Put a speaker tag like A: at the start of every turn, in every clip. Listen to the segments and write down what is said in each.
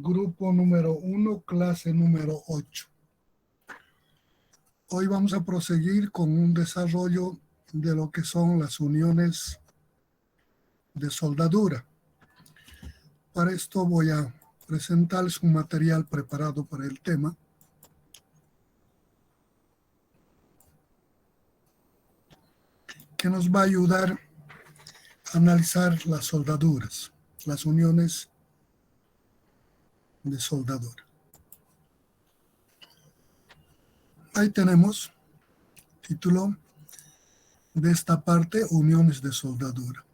A: Grupo número 1, clase número 8. Hoy vamos a proseguir con un desarrollo de lo que son las uniones de soldadura. Para esto voy a presentarles un material preparado para el tema. Que nos va a ayudar a analizar las soldaduras, las uniones de soldadura. Ahí tenemos título de esta parte, uniones de soldadura.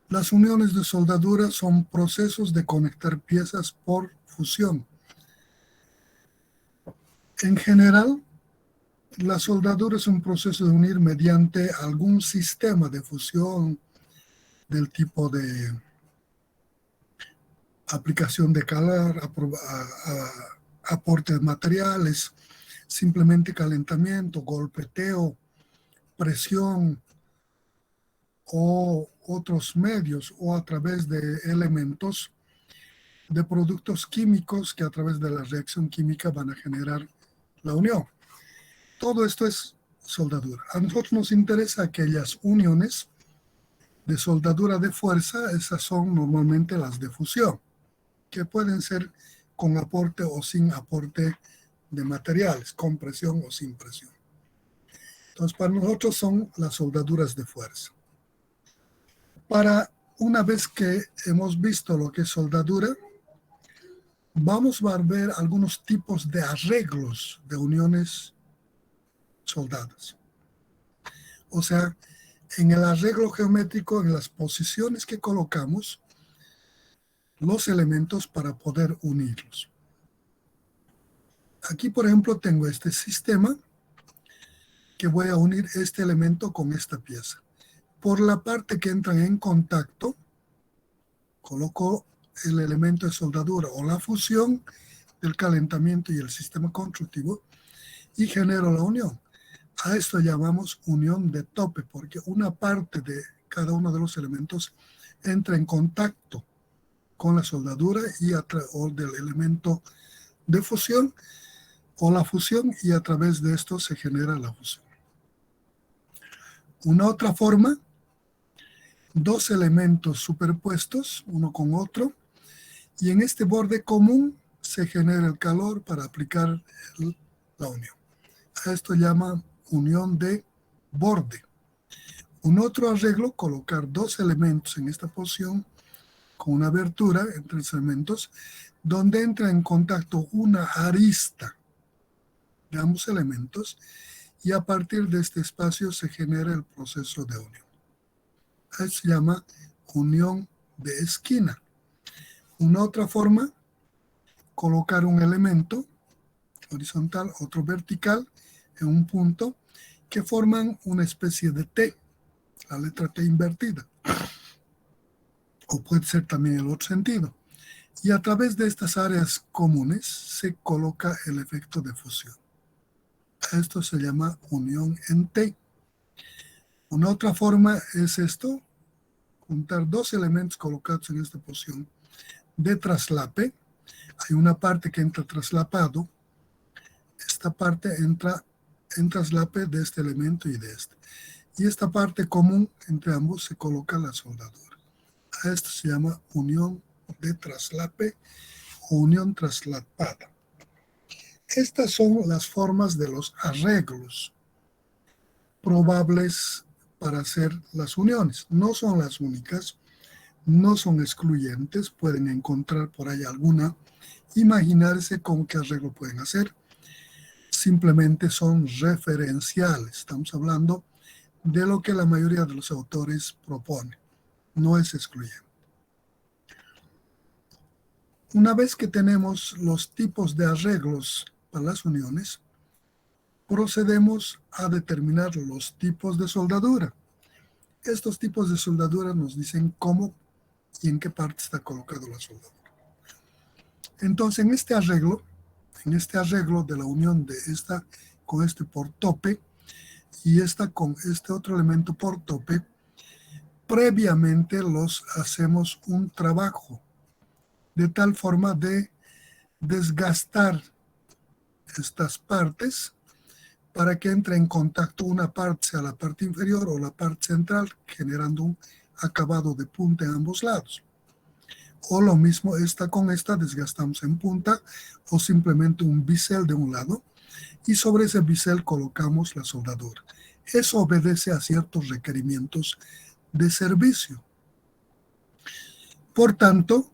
A: Las uniones de soldadura son procesos de conectar piezas por fusión. En general, la soldadura es un proceso de unir mediante algún sistema de fusión del tipo de aplicación de calor, aporte de materiales, simplemente calentamiento, golpeteo, presión o otros medios, o a través de elementos de productos químicos que a través de la reacción química van a generar la unión. Todo esto es soldadura. A nosotros nos interesa aquellas uniones de soldadura de fuerza. Esas son normalmente las de fusión, que pueden ser con aporte o sin aporte de materiales, con presión o sin presión. Entonces, para nosotros son las soldaduras de fuerza. Para una vez que hemos visto lo que es soldadura, vamos a ver algunos tipos de arreglos de uniones soldadas. O sea, en el arreglo geométrico, en las posiciones que colocamos los elementos para poder unirlos. Aquí, por ejemplo, tengo este sistema que voy a unir este elemento con esta pieza. Por la parte que entran en contacto, coloco el elemento de soldadura o la fusión del calentamiento y el sistema constructivo y genero la unión. A esto llamamos unión de tope, porque una parte de cada uno de los elementos entra en contacto con la soldadura o del elemento de fusión o la fusión, y a través de esto se genera la fusión. Una otra forma, dos elementos superpuestos uno con otro, y en este borde común se genera el calor para aplicar la unión. A esto llama unión de borde. Un otro arreglo, colocar dos elementos en esta posición con una abertura entre los elementos, donde entra en contacto una arista de ambos elementos, y a partir de este espacio se genera el proceso de unión. Esto se llama unión de esquina. Una otra forma, colocar un elemento horizontal, otro vertical, en un punto que forman una especie de T, la letra T invertida, o puede ser también el otro sentido. Y a través de estas áreas comunes se coloca el efecto de fusión. Esto se llama unión en T. Una otra forma es esto, juntar dos elementos colocados en esta posición de traslape. Hay una parte que entra traslapado, esta parte entra en traslape de este elemento y de este. Y esta parte común entre ambos se coloca la soldadura. A esto se llama unión de traslape o unión traslapada. Estas son las formas de los arreglos probables para hacer las uniones. No son las únicas, no son excluyentes, pueden encontrar por ahí alguna, imaginarse con qué arreglo pueden hacer. Simplemente son referenciales. Estamos hablando de lo que la mayoría de los autores propone. No es excluyente. Una vez que tenemos los tipos de arreglos para las uniones, procedemos a determinar los tipos de soldadura. Estos tipos de soldadura nos dicen cómo y en qué parte está colocada la soldadura. Entonces, en este arreglo de la unión de esta con este por tope y esta con este otro elemento por tope, previamente los hacemos un trabajo de tal forma de desgastar estas partes para que entre en contacto una parte, sea la parte inferior o la parte central, generando un acabado de punta en ambos lados. O lo mismo esta con esta, desgastamos en punta o simplemente un bisel de un lado y sobre ese bisel colocamos la soldadura. Eso obedece a ciertos requerimientos de servicio. Por tanto,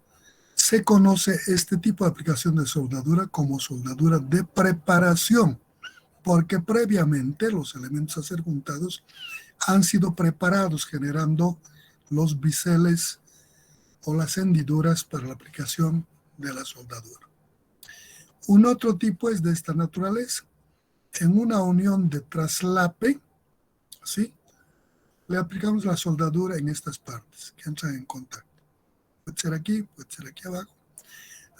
A: se conoce este tipo de aplicación de soldadura como soldadura de preparación, porque previamente los elementos a ser juntados han sido preparados generando los biseles o las hendiduras para la aplicación de la soldadura. Un otro tipo es de esta naturaleza. En una unión de traslape, ¿sí?, le aplicamos la soldadura en estas partes que entran en contacto. Puede ser aquí abajo.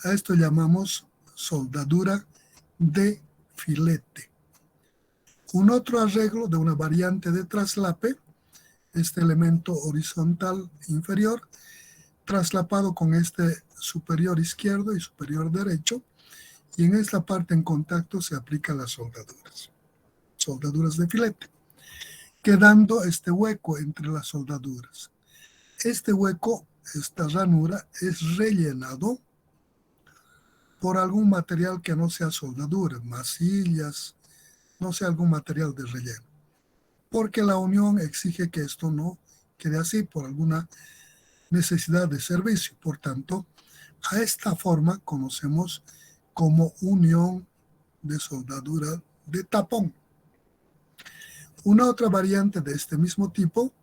A: A esto llamamos soldadura de filete. Un otro arreglo de una variante de traslape, este elemento horizontal inferior, traslapado con este superior izquierdo y superior derecho, y en esta parte en contacto se aplican las soldaduras de filete, quedando este hueco entre las soldaduras. Este hueco, esta ranura, es rellenado por algún material que no sea soldadura, masillas, no sea algún material de relleno, porque la unión exige que esto no quede así por alguna necesidad de servicio. Por tanto, a esta forma conocemos como unión de soldadura de tapón. Una otra variante de este mismo tipo,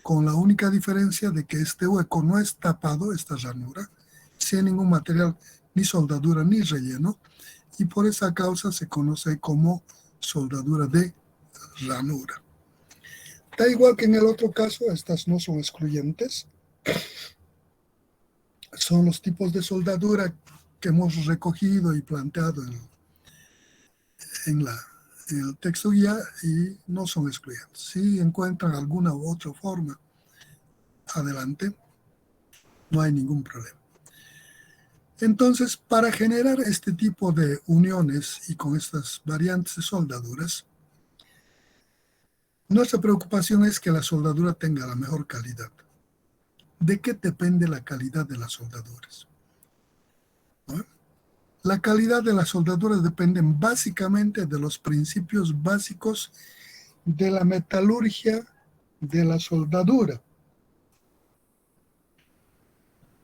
A: con la única diferencia de que este hueco no es tapado, esta ranura, sin ningún material, ni soldadura ni relleno, y por esa causa se conoce como soldadura de ranura. Da igual que en el otro caso, estas no son excluyentes. Son los tipos de soldadura que hemos recogido y planteado en el texto guía y no son excluyentes. Si encuentran alguna u otra forma, adelante, no hay ningún problema. Entonces, para generar este tipo de uniones y con estas variantes de soldaduras, nuestra preocupación es que la soldadura tenga la mejor calidad. ¿De qué depende la calidad de las soldaduras? ¿No? La calidad de las soldaduras depende básicamente de los principios básicos de la metalurgia de la soldadura.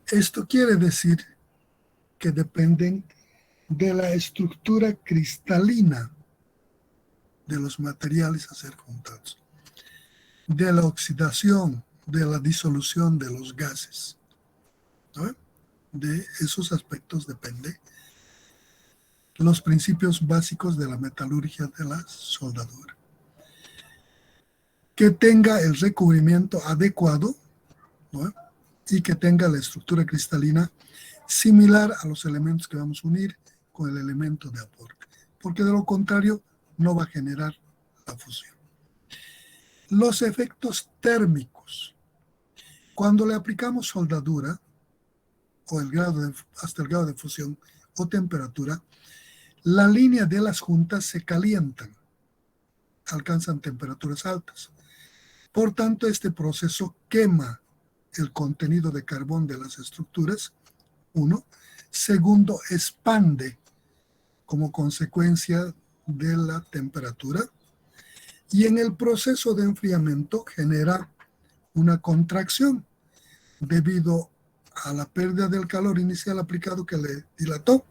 A: Esto quiere decir que dependen de la estructura cristalina de los materiales a ser juntados, de la oxidación, de la disolución de los gases, ¿no? De esos aspectos depende los principios básicos de la metalurgia de la soldadura. Que tenga el recubrimiento adecuado, ¿no?, y que tenga la estructura cristalina similar a los elementos que vamos a unir con el elemento de aporte, porque de lo contrario no va a generar la fusión. Los efectos térmicos. Cuando le aplicamos soldadura, o hasta el grado de fusión o temperatura, la línea de las juntas se calientan, alcanzan temperaturas altas. Por tanto, este proceso quema el contenido de carbón de las estructuras, uno. Segundo, expande como consecuencia de la temperatura. Y en el proceso de enfriamiento genera una contracción debido a la pérdida del calor inicial aplicado que le dilató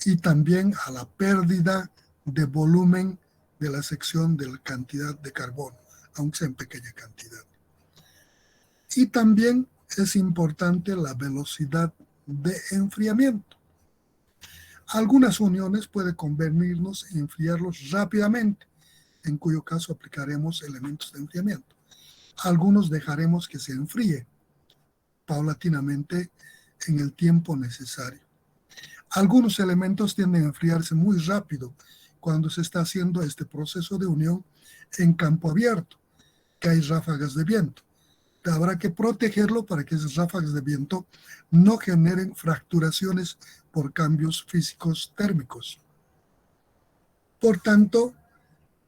A: y también a la pérdida de volumen de la sección de la cantidad de carbono, aunque sea en pequeña cantidad. Y también es importante la velocidad de enfriamiento. Algunas uniones puede convenirnos enfriarlos rápidamente, en cuyo caso aplicaremos elementos de enfriamiento. Algunos dejaremos que se enfríe paulatinamente en el tiempo necesario. Algunos elementos tienden a enfriarse muy rápido cuando se está haciendo este proceso de unión en campo abierto, que hay ráfagas de viento. habrá que protegerlo para que esas ráfagas de viento no generen fracturaciones por cambios físicos térmicos. Por tanto,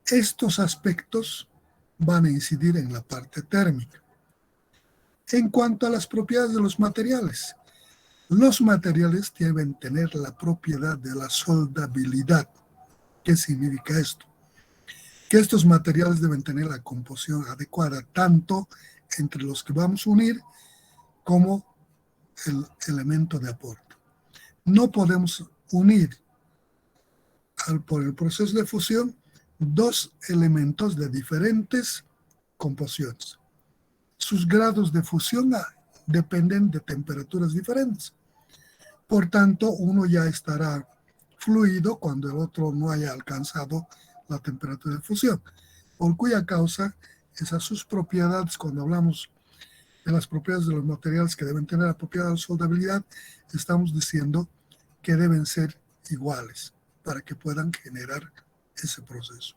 A: estos aspectos van a incidir en la parte térmica. En cuanto a las propiedades de los materiales deben tener la propiedad de la soldabilidad. ¿Qué significa esto? Que estos materiales deben tener la composición adecuada, tanto entre los que vamos a unir como el elemento de aporte. No podemos unir por el proceso de fusión dos elementos de diferentes composiciones. Sus grados de fusión dependen de temperaturas diferentes. Por tanto, uno ya estará fluido cuando el otro no haya alcanzado la temperatura de fusión, por cuya causa esas sus propiedades, cuando hablamos de las propiedades de los materiales que deben tener la propiedad de soldabilidad, estamos diciendo que deben ser iguales para que puedan generar ese proceso.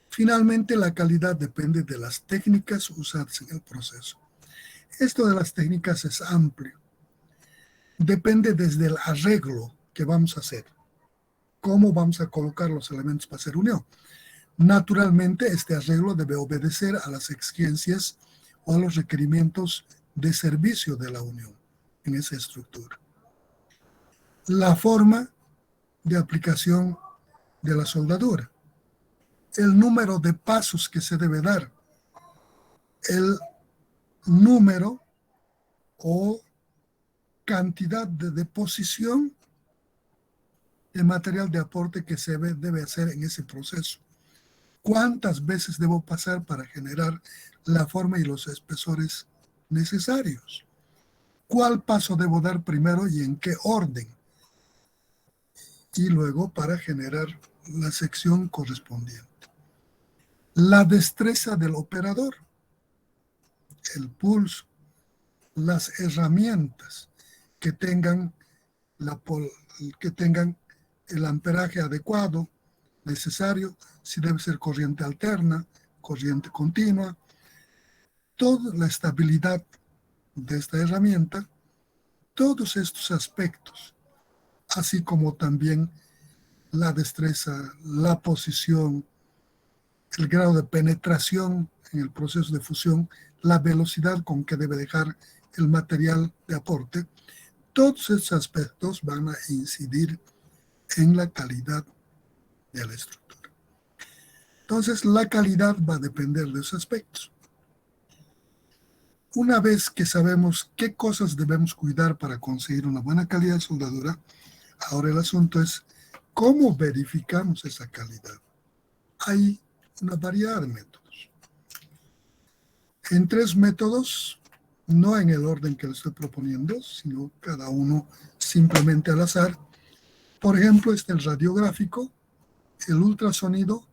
A: Finalmente, la calidad depende de las técnicas usadas en el proceso. Esto de las técnicas es amplio. Depende desde el arreglo que vamos a hacer. Cómo vamos a colocar los elementos para hacer unión. Naturalmente, este arreglo debe obedecer a las exigencias o a los requerimientos de servicio de la unión en esa estructura. La forma de aplicación de la soldadura. El número de pasos que se debe dar, el número o cantidad de deposición de material de aporte que se debe hacer en ese proceso. ¿Cuántas veces debo pasar para generar la forma y los espesores necesarios? ¿Cuál paso debo dar primero y en qué orden? Y luego para generar la sección correspondiente. La destreza del operador, el pulso, las herramientas que tengan el amperaje adecuado, necesario, si debe ser corriente alterna, corriente continua, toda la estabilidad de esta herramienta, todos estos aspectos, así como también la destreza, la posición, el grado de penetración en el proceso de fusión, la velocidad con que debe dejar el material de aporte, todos estos aspectos van a incidir en la calidad de la estructura. Entonces, la calidad va a depender de esos aspectos. Una vez que sabemos qué cosas debemos cuidar para conseguir una buena calidad de soldadura, ahora el asunto es cómo verificamos esa calidad. Hay una variedad de métodos. En 3 métodos, no en el orden que les estoy proponiendo, sino cada uno simplemente al azar. Por ejemplo, está el radiográfico, el ultrasonido,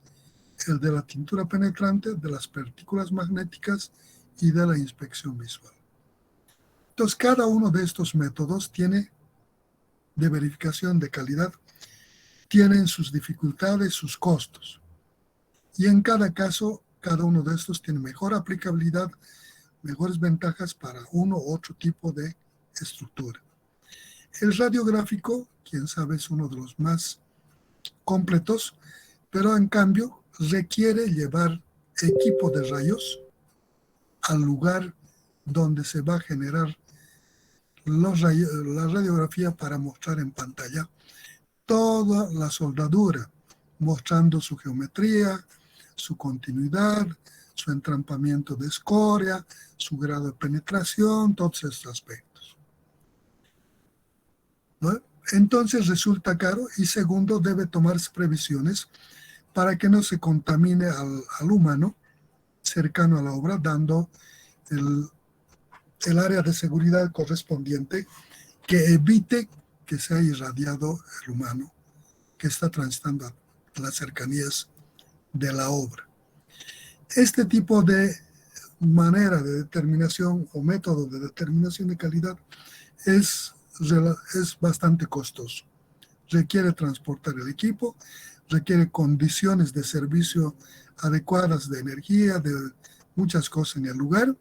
A: el de la tintura penetrante, de las partículas magnéticas y de la inspección visual. Entonces, cada uno de estos métodos de verificación de calidad tienen sus dificultades, sus costos. Y en cada caso, cada uno de estos tiene mejor aplicabilidad, mejores ventajas para uno u otro tipo de estructura. El radiográfico, quién sabe, es uno de los más completos, pero en cambio requiere llevar equipo de rayos al lugar donde se va a generar la radiografía para mostrar en pantalla toda la soldadura, mostrando su geometría, su continuidad, su entrampamiento de escoria, su grado de penetración, todos estos aspectos, ¿no? Entonces resulta caro y segundo, debe tomarse previsiones para que no se contamine al humano cercano a la obra, dando el área de seguridad correspondiente que evite que sea irradiado el humano que está transitando a las cercanías de la obra. Este tipo de manera de determinación o método de determinación de calidad es bastante costoso. Requiere transportar el equipo, requiere condiciones de servicio adecuadas de energía, de muchas cosas en el lugar.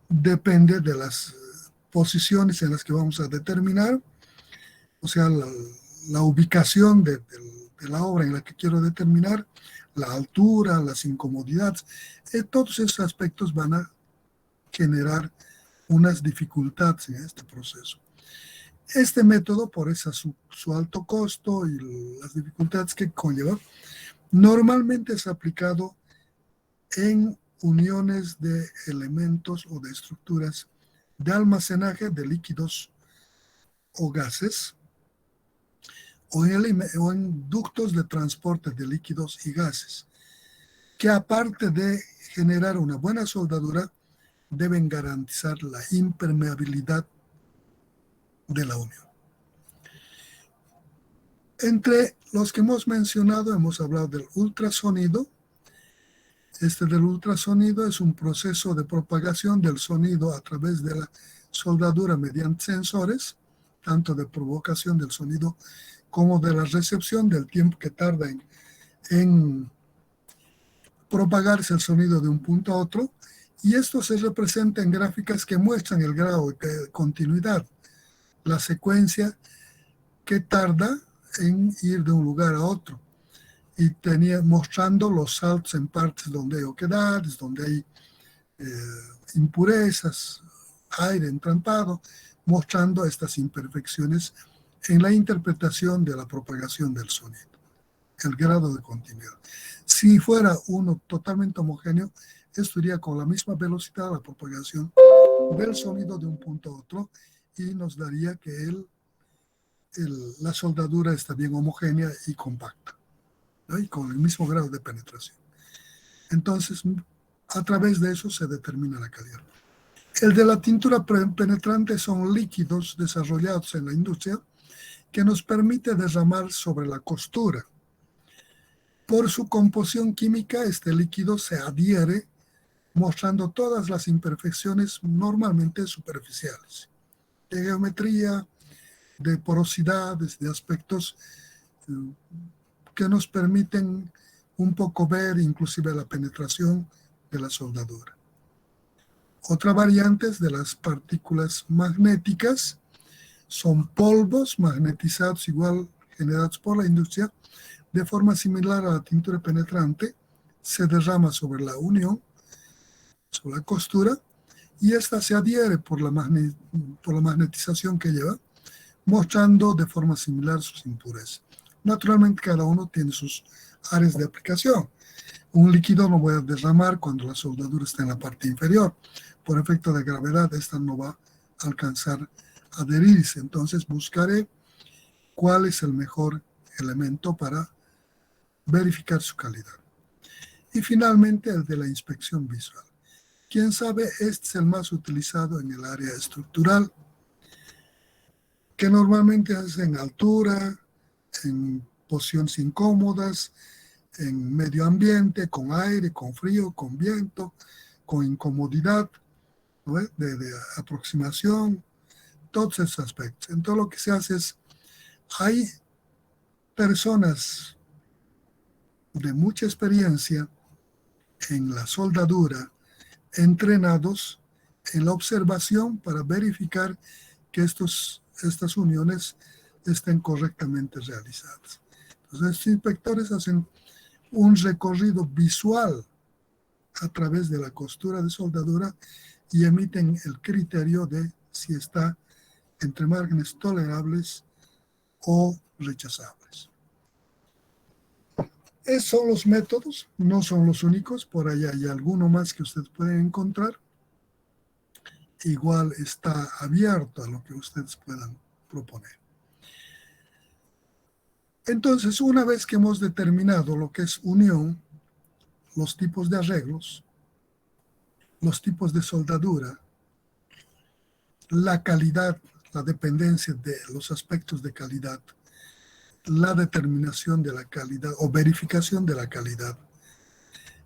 A: Depende de las posiciones en las que vamos a determinar, o sea, la ubicación de la obra en la que quiero determinar, la altura, las incomodidades, todos esos aspectos van a generar unas dificultades en este proceso. Este método, por su alto costo y las dificultades que conlleva, normalmente es aplicado en uniones de elementos o de estructuras de almacenaje de líquidos o gases, o en ductos de transporte de líquidos y gases, que aparte de generar una buena soldadura, deben garantizar la impermeabilidad de la unión. Entre los que hemos mencionado, hemos hablado del ultrasonido. Este del ultrasonido es un proceso de propagación del sonido a través de la soldadura mediante sensores, tanto de provocación del sonido como de la recepción, del tiempo que tarda en propagarse el sonido de un punto a otro, y esto se representa en gráficas que muestran el grado de continuidad, la secuencia que tarda en ir de un lugar a otro, y mostrando los saltos en partes donde hay oquedades, donde hay impurezas, aire entrampado, mostrando estas imperfecciones en la interpretación de la propagación del sonido, el grado de continuidad. Si fuera uno totalmente homogéneo, esto iría con la misma velocidad la propagación del sonido de un punto a otro y nos daría que la soldadura está bien homogénea y compacta, ¿no? Y con el mismo grado de penetración. Entonces, a través de eso se determina la calidad. El de la tintura penetrante son líquidos desarrollados en la industria que nos permite derramar sobre la costura. Por su composición química, este líquido se adhiere, mostrando todas las imperfecciones normalmente superficiales, de geometría, de porosidades, de aspectos que nos permiten un poco ver inclusive la penetración de la soldadura. Otra variante de las partículas magnéticas son polvos magnetizados igual generados por la industria de forma similar a la tintura penetrante, se derrama sobre la unión, sobre la costura, y esta se adhiere por la magnetización que lleva, mostrando de forma similar sus impurezas. Naturalmente cada uno tiene sus áreas de aplicación. Un líquido no voy a derramar cuando la soldadura está en la parte inferior. Por efecto de gravedad, esta no va a alcanzar a adherirse. Entonces buscaré cuál es el mejor elemento para verificar su calidad. Y finalmente el de la inspección visual. Quién sabe, este es el más utilizado en el área estructural, que normalmente es en altura, en posiciones incómodas, en medio ambiente, con aire, con frío, con viento, con incomodidad, ¿no? de aproximación, todos esos aspectos. Entonces lo que se hace es, hay personas de mucha experiencia en la soldadura, entrenados en la observación para verificar que estas uniones estén correctamente realizadas. Entonces, estos inspectores hacen un recorrido visual a través de la costura de soldadura y emiten el criterio de si está entre márgenes tolerables o rechazables. Esos son los métodos, no son los únicos, por allá hay alguno más que ustedes pueden encontrar. Igual está abierto a lo que ustedes puedan proponer. Entonces, una vez que hemos determinado lo que es unión, los tipos de arreglos, los tipos de soldadura, la calidad, la dependencia de los aspectos de calidad, la determinación de la calidad o verificación de la calidad.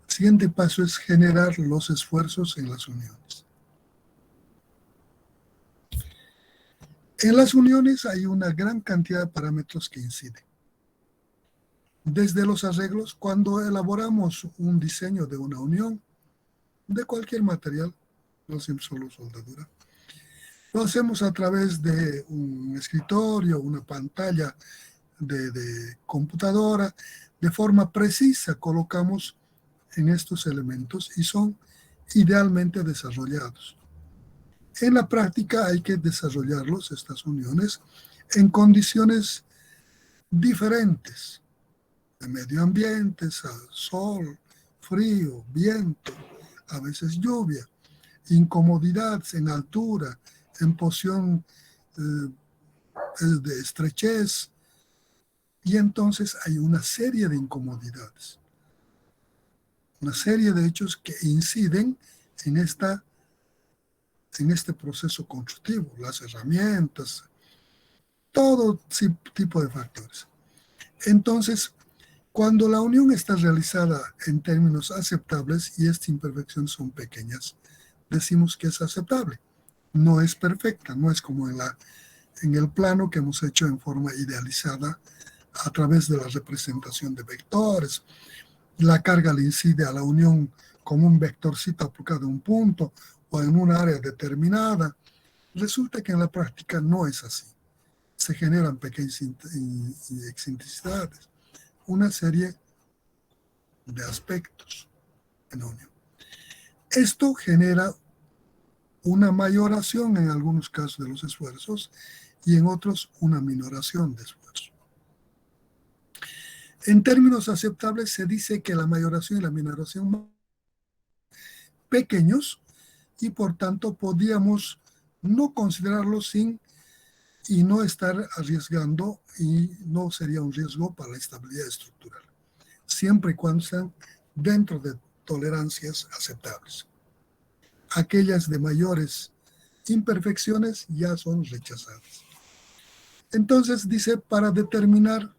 A: El siguiente paso es generar los esfuerzos en las uniones. En las uniones hay una gran cantidad de parámetros que inciden. Desde los arreglos, cuando elaboramos un diseño de una unión, de cualquier material, no siempre solo soldadura. Lo hacemos a través de un escritorio, una pantalla de computadora, de forma precisa colocamos en estos elementos y son idealmente desarrollados. En la práctica hay que desarrollarlos, estas uniones, en condiciones diferentes, de medio ambiente, sol, frío, viento, a veces lluvia, incomodidad en altura, en posición de estrechez, y entonces hay una serie de incomodidades, una serie de hechos que inciden en este proceso constructivo, las herramientas, todo tipo de factores. Entonces, cuando la unión está realizada en términos aceptables y estas imperfecciones son pequeñas, decimos que es aceptable. No es perfecta, no es como en el plano que hemos hecho en forma idealizada a través de la representación de vectores. La carga le incide a la unión como un vectorcito aplicado a un punto o en un área determinada. Resulta que en la práctica no es así. Se generan pequeñas excentricidades, una serie de aspectos en la unión. Esto genera una mayoración en algunos casos de los esfuerzos y en otros una minoración de esfuerzo. En términos aceptables se dice que la mayoración y la minoración son pequeños y por tanto podíamos no considerarlos sin y no estar arriesgando y no sería un riesgo para la estabilidad estructural, siempre y cuando sean dentro de tolerancias aceptables. Aquellas de mayores imperfecciones ya son rechazadas. Entonces dice, para determinar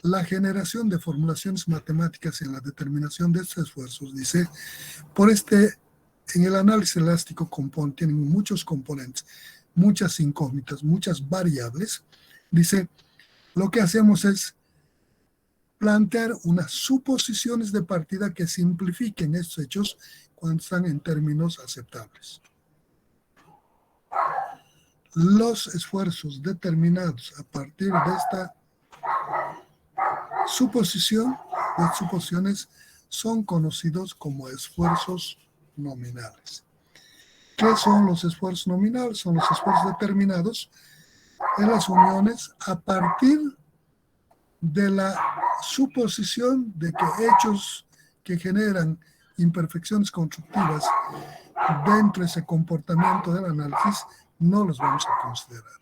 A: la generación de formulaciones matemáticas en la determinación de estos esfuerzos, dice, en el análisis elástico tienen muchos componentes, muchas incógnitas, muchas variables. Dice, lo que hacemos es plantear unas suposiciones de partida que simplifiquen estos hechos cuando están en términos aceptables. Los esfuerzos determinados a partir de esta las suposiciones son conocidos como esfuerzos nominales. ¿Qué son los esfuerzos nominales? Son los esfuerzos determinados en las uniones a partir de la suposición de que hechos que generan imperfecciones constructivas dentro de ese comportamiento del análisis no los vamos a considerar.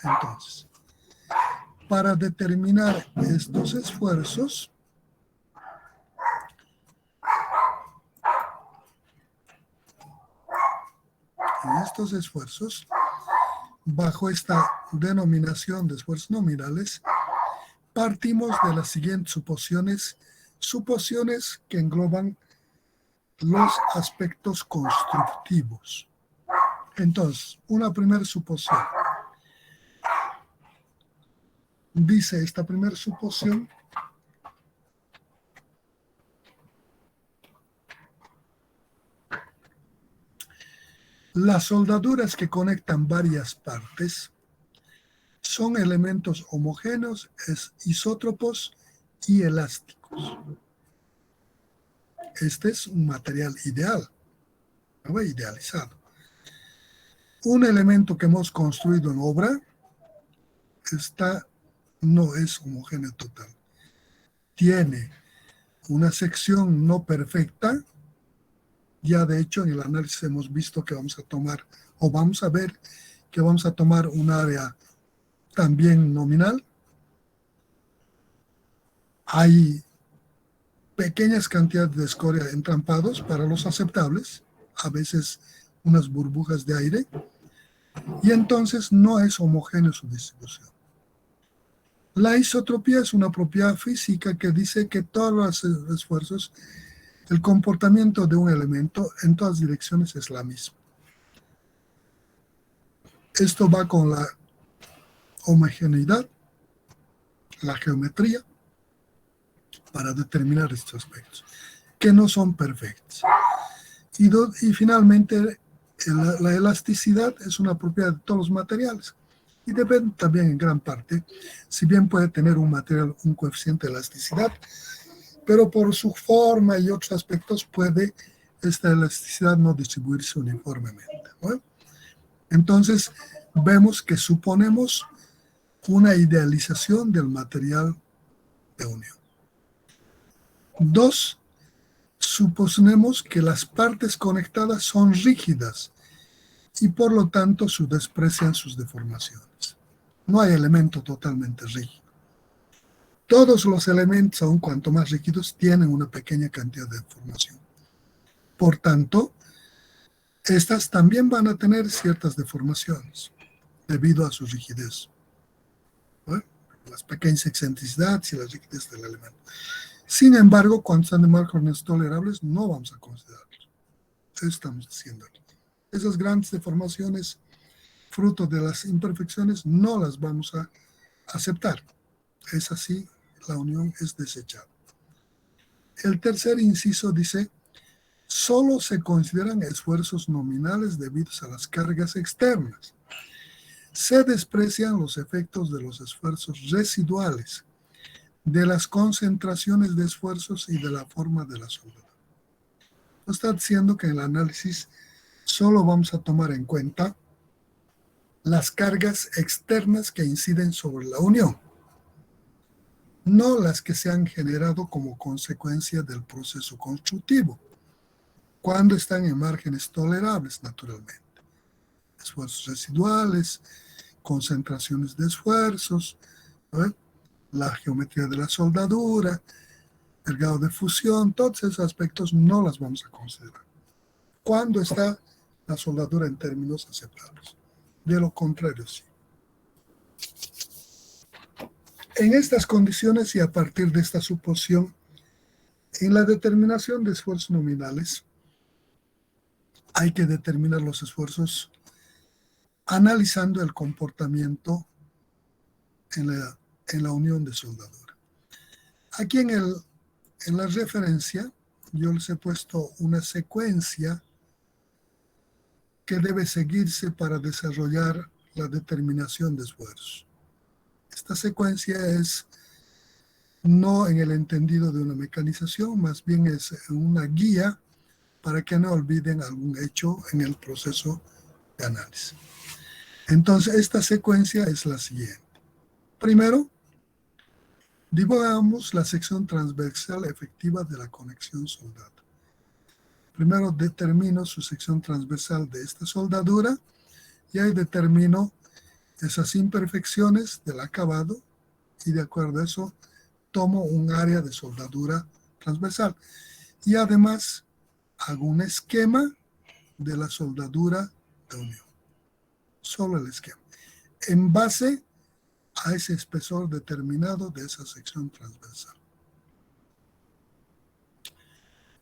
A: Entonces, para determinar estos esfuerzos, bajo esta denominación de esfuerzos nominales, partimos de las siguientes suposiciones que engloban los aspectos constructivos. Entonces, una primera suposición. Dice esta primera suposición: las soldaduras que conectan varias partes son elementos homogéneos, isótropos y elásticos. Este es un material ideal, ¿no? Idealizado. Un elemento que hemos construido en obra no es homogéneo total. Tiene una sección no perfecta. Ya de hecho en el análisis hemos visto que vamos a ver que vamos a tomar un área también nominal. Hay pequeñas cantidades de escoria entrampados para los aceptables, a veces unas burbujas de aire, y entonces no es homogéneo su distribución. La isotropía es una propiedad física que dice que todos los esfuerzos, el comportamiento de un elemento en todas direcciones es la misma. Esto va con la homogeneidad, la geometría, para determinar estos aspectos. que no son perfectas. Y finalmente, la elasticidad es una propiedad de todos los materiales y depende también en gran parte, si bien puede tener un material un coeficiente de elasticidad, pero por su forma y otros aspectos puede esta elasticidad no distribuirse uniformemente, ¿no? Entonces, vemos que suponemos una idealización del material de unión. 2. Suponemos que las partes conectadas son rígidas y por lo tanto desprecian sus deformaciones. No hay elemento totalmente rígido. Todos los elementos, aun cuanto más rígidos, tienen una pequeña cantidad de deformación. Por tanto, estas también van a tener ciertas deformaciones debido a su rigidez, ¿no? Las pequeñas excentricidades y la rigidez del elemento. Sin embargo, cuando están de márgenes tolerables, no vamos a considerarlos. Eso estamos diciendo aquí. Esas grandes deformaciones, fruto de las imperfecciones, no las vamos a aceptar. Es así, la unión es desechada. El tercer inciso dice, solo se consideran esfuerzos nominales debidos a las cargas externas. Se desprecian los efectos de los esfuerzos residuales, de las concentraciones de esfuerzos y de la forma de la soldadura. Está diciendo que en el análisis solo vamos a tomar en cuenta las cargas externas que inciden sobre la unión, no las que se han generado como consecuencia del proceso constructivo, cuando están en márgenes tolerables, naturalmente. Esfuerzos residuales, concentraciones de esfuerzos, ¿no? La geometría de la soldadura, el grado de fusión, todos esos aspectos no las vamos a considerar cuando está la soldadura en términos aceptables. De lo contrario, sí. En estas condiciones y a partir de esta suposición, en la determinación de esfuerzos nominales, hay que determinar los esfuerzos analizando el comportamiento en la unión de soldadura. Aquí en la referencia, yo les he puesto una secuencia que debe seguirse para desarrollar la determinación de esfuerzos. Esta secuencia es no en el entendido de una mecanización, más bien es una guía para que no olviden algún hecho en el proceso de análisis. Entonces, esta secuencia es la siguiente. Primero, dibujamos la sección transversal efectiva de la conexión soldada. Primero determino su sección transversal de esta soldadura y ahí determino esas imperfecciones del acabado y de acuerdo a eso tomo un área de soldadura transversal y además hago un esquema de la soldadura de unión. Solo el esquema. En base a ese espesor determinado de esa sección transversal.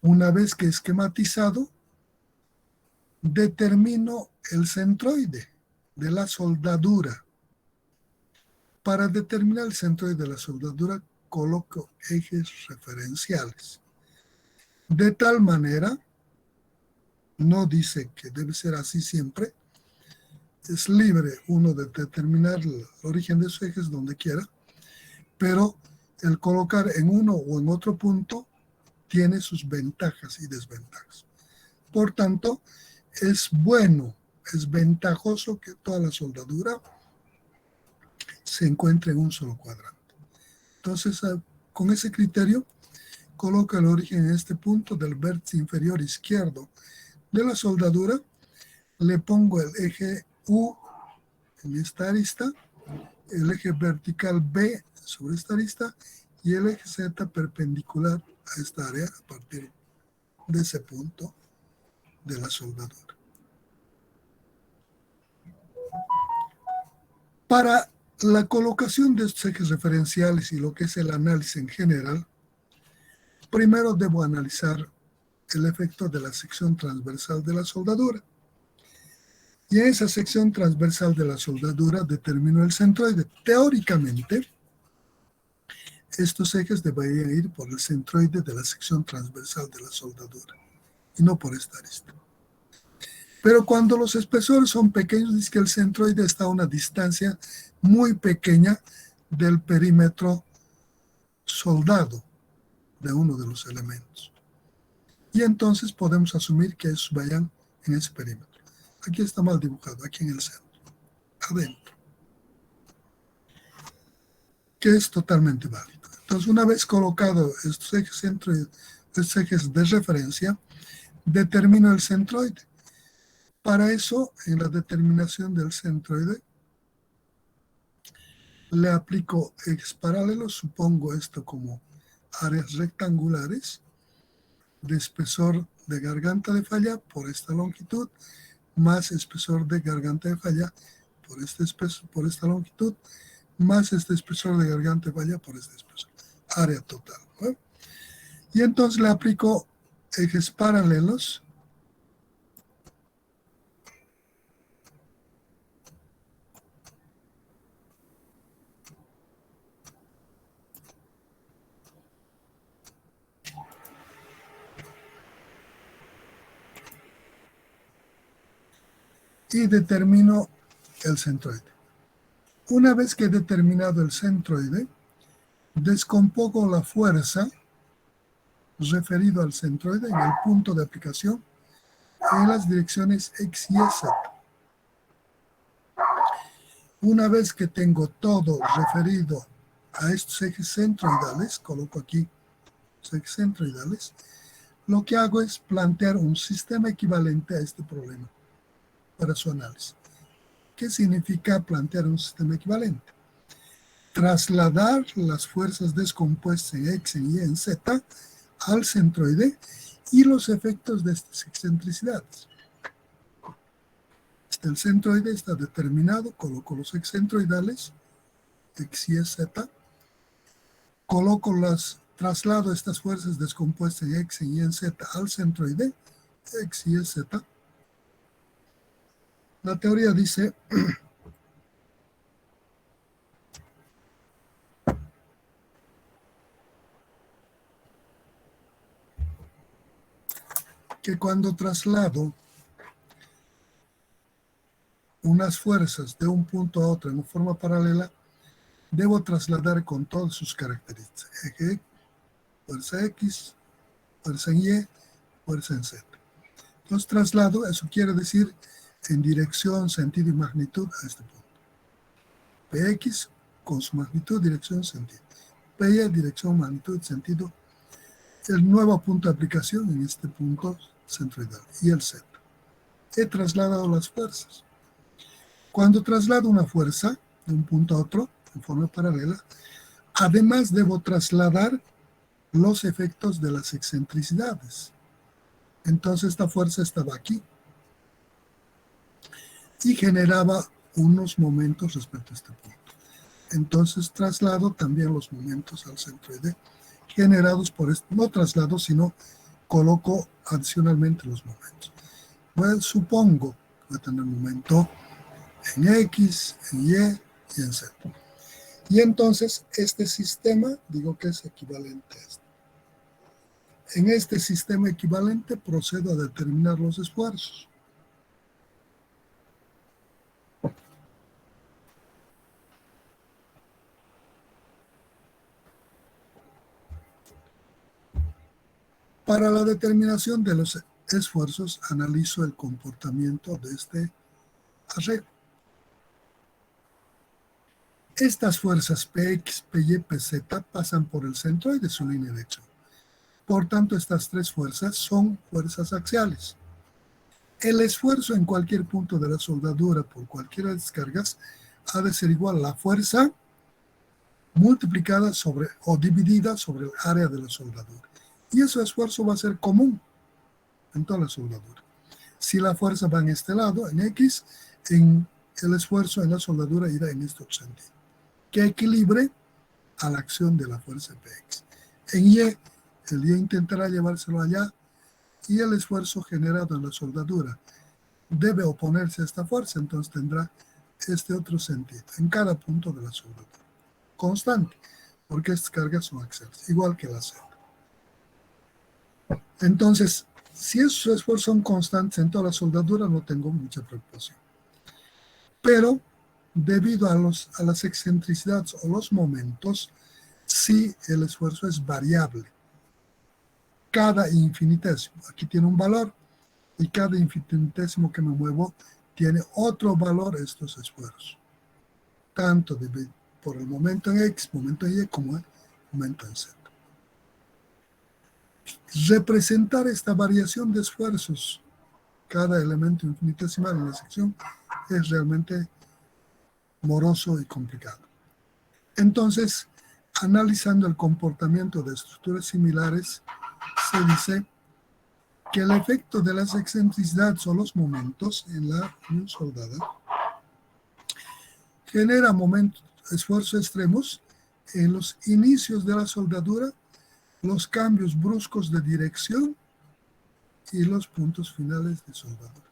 A: Una vez que esquematizado, determino el centroide de la soldadura. Para determinar el centroide de la soldadura, coloco ejes referenciales. De tal manera, no dice que debe ser así siempre, es libre uno de determinar el origen de sus ejes donde quiera, pero el colocar en uno o en otro punto tiene sus ventajas y desventajas. Por tanto, es bueno, es ventajoso que toda la soldadura se encuentre en un solo cuadrante. Entonces, con ese criterio, coloco el origen en este punto del vértice inferior izquierdo de la soldadura, le pongo el eje U en esta arista, el eje vertical B sobre esta arista y el eje Z perpendicular a esta área a partir de ese punto de la soldadura. Para la colocación de estos ejes referenciales y lo que es el análisis en general, primero debo analizar el efecto de la sección transversal de la soldadura. Y en esa sección transversal de la soldadura determino el centroide. Teóricamente, estos ejes deberían ir por el centroide de la sección transversal de la soldadura y no por esta arista. Pero cuando los espesores son pequeños, dice que el centroide está a una distancia muy pequeña del perímetro soldado de uno de los elementos. Y entonces podemos asumir que esos vayan en ese perímetro. Aquí está mal dibujado, aquí en el centro, adentro, que es totalmente válido. Entonces, una vez colocado estos ejes centroides, estos ejes de referencia, determino el centroide. Para eso, en la determinación del centroide, le aplico ejes paralelos, supongo esto como áreas rectangulares de espesor de garganta de falla por esta longitud, más espesor de garganta de falla por esta longitud, más este espesor de garganta de falla por este espesor. Área total, ¿no? Y entonces le aplico ejes paralelos y determino el centroide. Una vez que he determinado el centroide, descompongo la fuerza referido al centroide en el punto de aplicación en las direcciones X, Y, Z. Una vez que tengo todo referido a estos ejes centroidales, coloco aquí los ejes centroidales, lo que hago es plantear un sistema equivalente a este problema para su análisis. ¿Qué significa plantear un sistema equivalente? Trasladar las fuerzas descompuestas en X, en Y, en Z al centroide y los efectos de estas excentricidades. El centroide está determinado, coloco los excentroidales, X, Y, Z, traslado estas fuerzas descompuestas en X, en Y, en Z al centroide, X, Y, Z. La teoría dice que cuando traslado unas fuerzas de un punto a otro en forma paralela, debo trasladar con todas sus características. Eje, fuerza X, fuerza en Y, fuerza en Z. Entonces traslado, eso quiere decir en dirección, sentido y magnitud a este punto. Px con su magnitud, dirección, sentido. Py, dirección, magnitud, sentido. El nuevo punto de aplicación en este punto centroidal y el Z. He trasladado las fuerzas. Cuando traslado una fuerza de un punto a otro en forma paralela, además debo trasladar los efectos de las excentricidades. Entonces esta fuerza estaba aquí y generaba unos momentos respecto a este punto. Entonces traslado también los momentos al centroide generados por esto. No traslado, sino coloco adicionalmente los momentos. Bueno, supongo que voy a tener un momento en X, en Y y en Z. Y entonces este sistema, digo que es equivalente a este. En este sistema equivalente procedo a determinar los esfuerzos. Para la determinación de los esfuerzos, analizo el comportamiento de este arreglo. Estas fuerzas Px, Py, Pz pasan por el centroide de su línea de acción. Por tanto, estas tres fuerzas son fuerzas axiales. El esfuerzo en cualquier punto de la soldadura por cualquiera de las descargas ha de ser igual a la fuerza multiplicada sobre o dividida sobre el área de la soldadura. Y ese esfuerzo va a ser común en toda la soldadura. Si la fuerza va en este lado, en X, en el esfuerzo en la soldadura irá en este otro sentido, que equilibre a la acción de la fuerza Px. En Y, el Y intentará llevárselo allá y el esfuerzo generado en la soldadura debe oponerse a esta fuerza, entonces tendrá este otro sentido en cada punto de la soldadura. Constante. porque estas cargas son axiales, igual que la Z. Entonces, si esos esfuerzos son constantes en toda la soldadura, no tengo mucha preocupación. Pero, debido a las excentricidades o los momentos, sí el esfuerzo es variable. Cada infinitésimo, aquí tiene un valor, y cada infinitésimo que me muevo tiene otro valor estos esfuerzos. Tanto por el momento en X, momento en Y, como el momento en Z. Representar esta variación de esfuerzos, cada elemento infinitesimal en la sección, es realmente moroso y complicado. Entonces, analizando el comportamiento de estructuras similares, se dice que el efecto de las excentricidades o los momentos en la unión soldada genera esfuerzos extremos en los inicios de la soldadura, los cambios bruscos de dirección y los puntos finales de soldadura.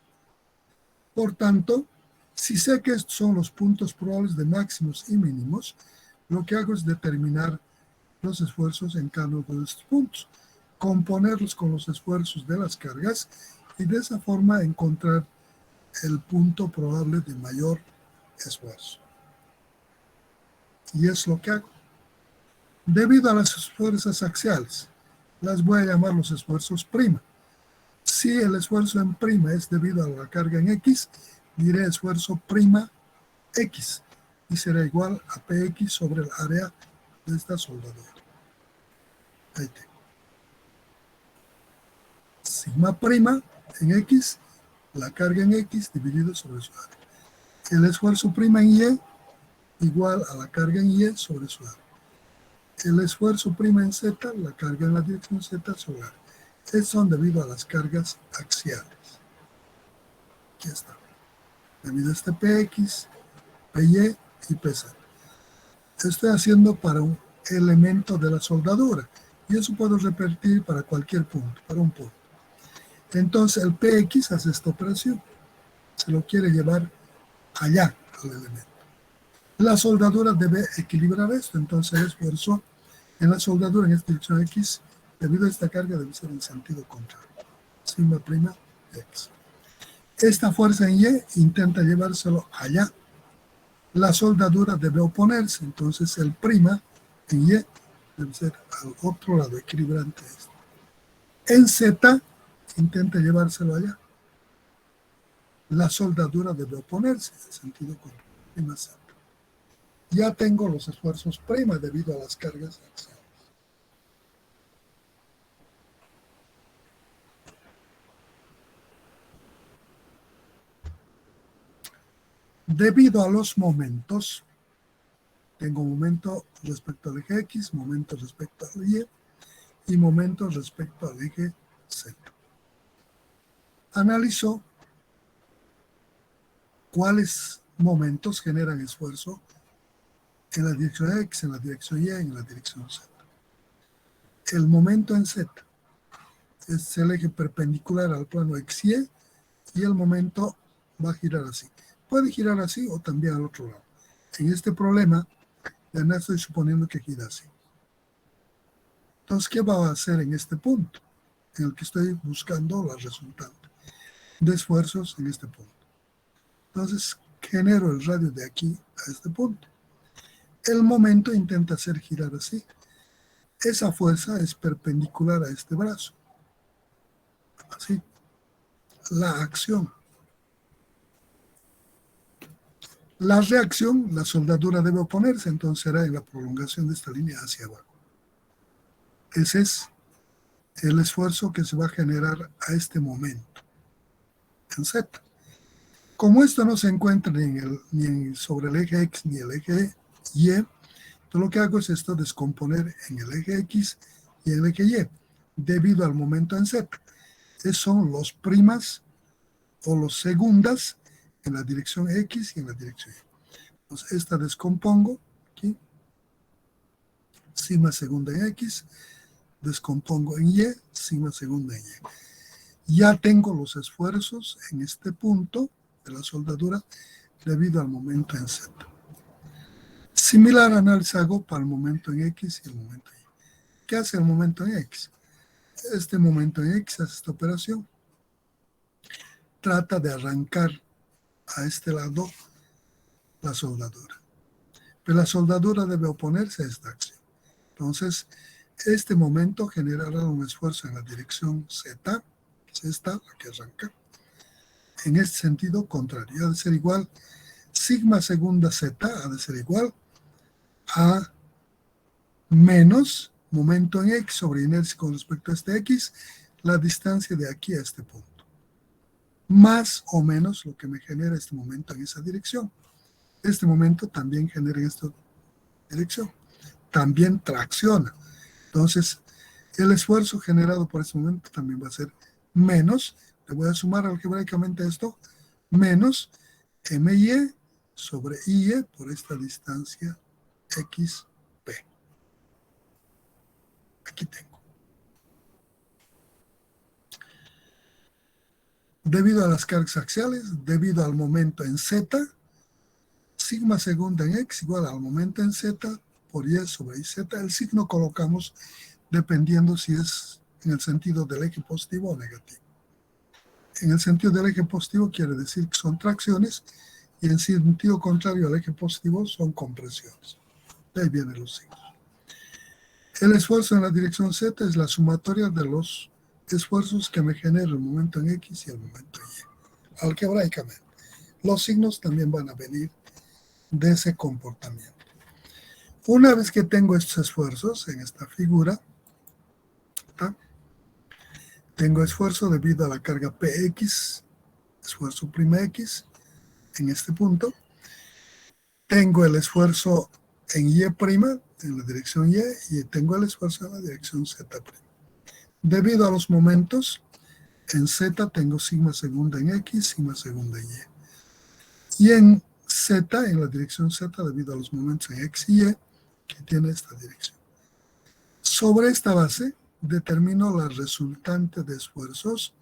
A: Por tanto, si sé que estos son los puntos probables de máximos y mínimos, lo que hago es determinar los esfuerzos en cada uno de estos puntos, componerlos con los esfuerzos de las cargas y de esa forma encontrar el punto probable de mayor esfuerzo. Y es lo que hago. Debido a las fuerzas axiales, las voy a llamar los esfuerzos prima. Si el esfuerzo en prima es debido a la carga en X, diré esfuerzo prima X y será igual a PX sobre el área de esta soldadura. Ahí tengo. Sigma prima en X, la carga en X dividido sobre su área. El esfuerzo prima en Y igual a la carga en Y sobre su área. El esfuerzo prima en Z, la carga en la dirección Z sobre área. Estos son debido a las cargas axiales. Aquí está. Debido a este PX, PY y PZ. Estoy haciendo para un elemento de la soldadura y eso puedo repetir para cualquier punto, para un punto. Entonces el PX hace esta operación, se lo quiere llevar allá al elemento. La soldadura debe equilibrar esto, entonces el esfuerzo en la soldadura en esta dirección X, debido a esta carga, debe ser en sentido contrario. Sigma prima X. Esta fuerza en Y intenta llevárselo allá. La soldadura debe oponerse, entonces el prima en Y debe ser al otro lado, equilibrante esto. En Z intenta llevárselo allá. La soldadura debe oponerse en sentido contrario, prima Z. Ya tengo los esfuerzos prima debido a las cargas axiales. Debido a los momentos, tengo momento respecto al eje X, momento respecto al Y y momento respecto al eje Z. Analizo cuáles momentos generan esfuerzo en la dirección X, en la dirección Y, en la dirección Z. El momento en Z es el eje perpendicular al plano XY y el momento va a girar así. Puede girar así o también al otro lado. En este problema, ya no estoy suponiendo que gira así. Entonces, ¿qué va a hacer en este punto? En el que estoy buscando la resultante de esfuerzos en este punto. Entonces, genero el radio de aquí a este punto. El momento intenta hacer girar así. Esa fuerza es perpendicular a este brazo. Así. La acción. La reacción, la soldadura debe oponerse, entonces será en la prolongación de esta línea hacia abajo. Ese es el esfuerzo que se va a generar a este momento en Z. Como esto no se encuentra ni sobre el eje X ni el eje Y, entonces lo que hago es esto, descomponer en el eje X y el eje Y, debido al momento en Z. Esos son los primas o los segundas en la dirección X y en la dirección Y. Entonces esta descompongo aquí, sigma segunda en X, descompongo en Y, sigma segunda en Y. Ya tengo los esfuerzos en este punto de la soldadura debido al momento en Z. Similar análisis hago para el momento en X y el momento en Y. ¿Qué hace el momento en X? Este momento en X hace esta operación. Trata de arrancar a este lado la soldadura. Pero la soldadura debe oponerse a esta acción. Entonces, este momento generará un esfuerzo en la dirección Z, que es esta, la que arranca, en este sentido contrario. Ha de ser igual, sigma segunda Z ha de ser igual a menos momento en X sobre inercia con respecto a este X, la distancia de aquí a este punto. Más o menos lo que me genera este momento en esa dirección. Este momento también genera en esta dirección. También tracciona. Entonces, el esfuerzo generado por este momento también va a ser menos, le voy a sumar algebraicamente esto, menos MY sobre IE por esta distancia XP. Aquí tengo. Debido a las cargas axiales, debido al momento en Z, sigma segunda en X igual al momento en Z por Y sobre IZ. El signo colocamos dependiendo si es en el sentido del eje positivo o negativo. En el sentido del eje positivo quiere decir que son tracciones y en sentido contrario al eje positivo son compresiones. De ahí vienen los signos. El esfuerzo en la dirección Z es la sumatoria de los esfuerzos que me genera el momento en X y el momento en Y. Algebraicamente. Los signos también van a venir de ese comportamiento. Una vez que tengo estos esfuerzos en esta figura, tengo esfuerzo debido a la carga PX, esfuerzo prima X, en este punto. Tengo el esfuerzo en Y', en la dirección Y, y tengo el esfuerzo en la dirección Z'. Debido a los momentos, en Z tengo sigma segunda en X, sigma segunda en Y. Y en Z, en la dirección Z, debido a los momentos en X y Y, que tiene esta dirección. Sobre esta base, determino la resultante de esfuerzos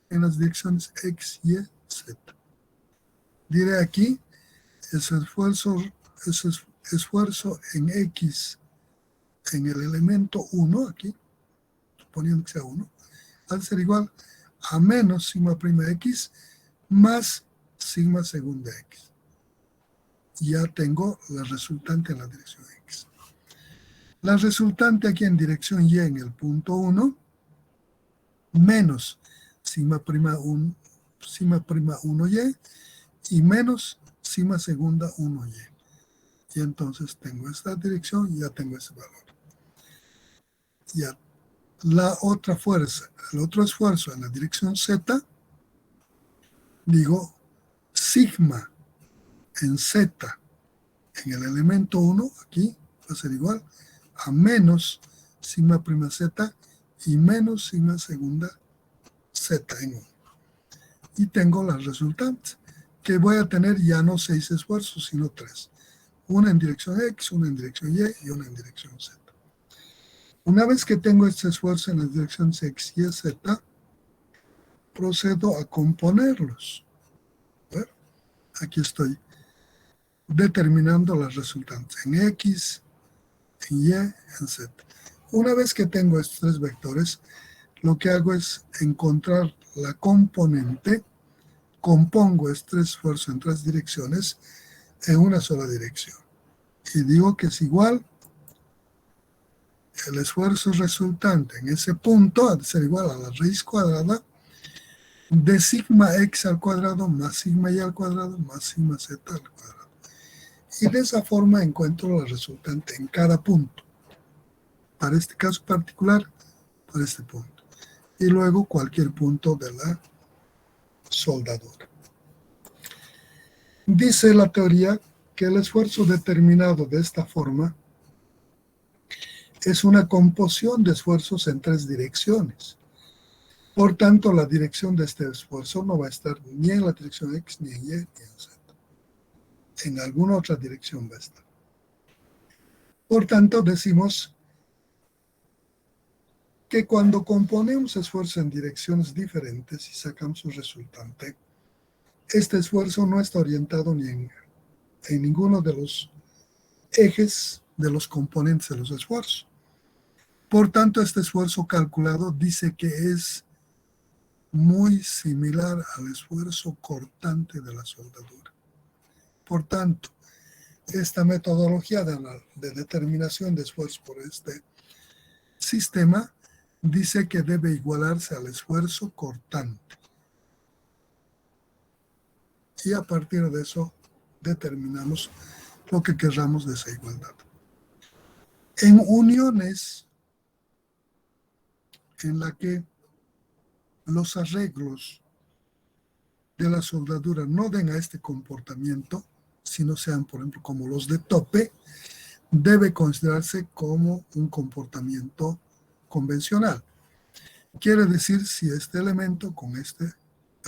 A: en las direcciones X, Y, Z. Diré aquí, ese esfuerzo en X en el elemento 1, aquí, suponiendo que sea 1, va a ser igual a menos sigma prima X más sigma segunda X. Ya tengo la resultante en la dirección X. La resultante aquí en dirección Y en el punto 1, menos sigma prima 1Y y menos sigma segunda 1Y. Y entonces tengo esta dirección y ya tengo ese valor. Ya la otra fuerza, el otro esfuerzo en la dirección Z, digo sigma en Z en el elemento 1, aquí va a ser igual a menos sigma prima Z y menos sigma segunda Z en 1. Y tengo las resultantes, que voy a tener ya no 6 esfuerzos, sino 3. Una en dirección X, una en dirección Y y una en dirección Z. Una vez que tengo este esfuerzo en las direcciones X, Y, Z, procedo a componerlos. Bueno, aquí estoy determinando las resultantes en X, en Y, en Z. Una vez que tengo estos 3 vectores, lo que hago es encontrar la componente, compongo este esfuerzo en 3 direcciones en una sola dirección. Y digo que es igual, el esfuerzo resultante en ese punto ha de ser igual a la raíz cuadrada de sigma x al cuadrado más sigma y al cuadrado más sigma z al cuadrado. Y de esa forma encuentro la resultante en cada punto. Para este caso particular, para este punto. Y luego cualquier punto de la soldadura. Dice la teoría que el esfuerzo determinado de esta forma es una composición de esfuerzos en 3 direcciones. Por tanto, la dirección de este esfuerzo no va a estar ni en la dirección X, ni en Y, ni en Z. En alguna otra dirección va a estar. Por tanto, decimos que cuando componemos esfuerzo en direcciones diferentes y sacamos su resultante, este esfuerzo no está orientado ni en ninguno de los ejes de los componentes de los esfuerzos. Por tanto, este esfuerzo calculado dice que es muy similar al esfuerzo cortante de la soldadura. Por tanto, esta metodología de determinación de esfuerzo por este sistema dice que debe igualarse al esfuerzo cortante. Y a partir de eso determinamos lo que querramos de esa igualdad. En uniones en la que los arreglos de la soldadura no den a este comportamiento, sino sean, por ejemplo, como los de tope, debe considerarse como un comportamiento convencional. Quiere decir, si este elemento con este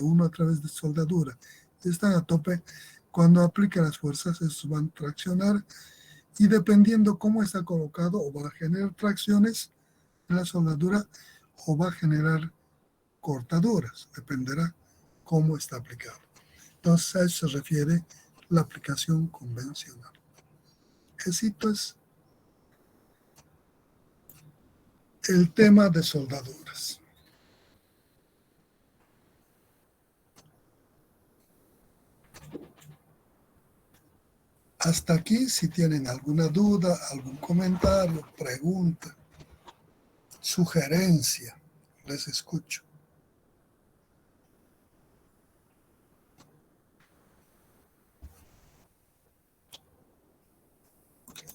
A: uno a través de soldadura están a tope, cuando aplique las fuerzas, estos van a traccionar y dependiendo cómo está colocado, o va a generar tracciones en la soldadura o va a generar cortaduras, dependerá cómo está aplicado. Entonces a eso se refiere la aplicación convencional. Esto es el tema de soldaduras. Hasta aquí, si tienen alguna duda, algún comentario, pregunta, sugerencia, les escucho.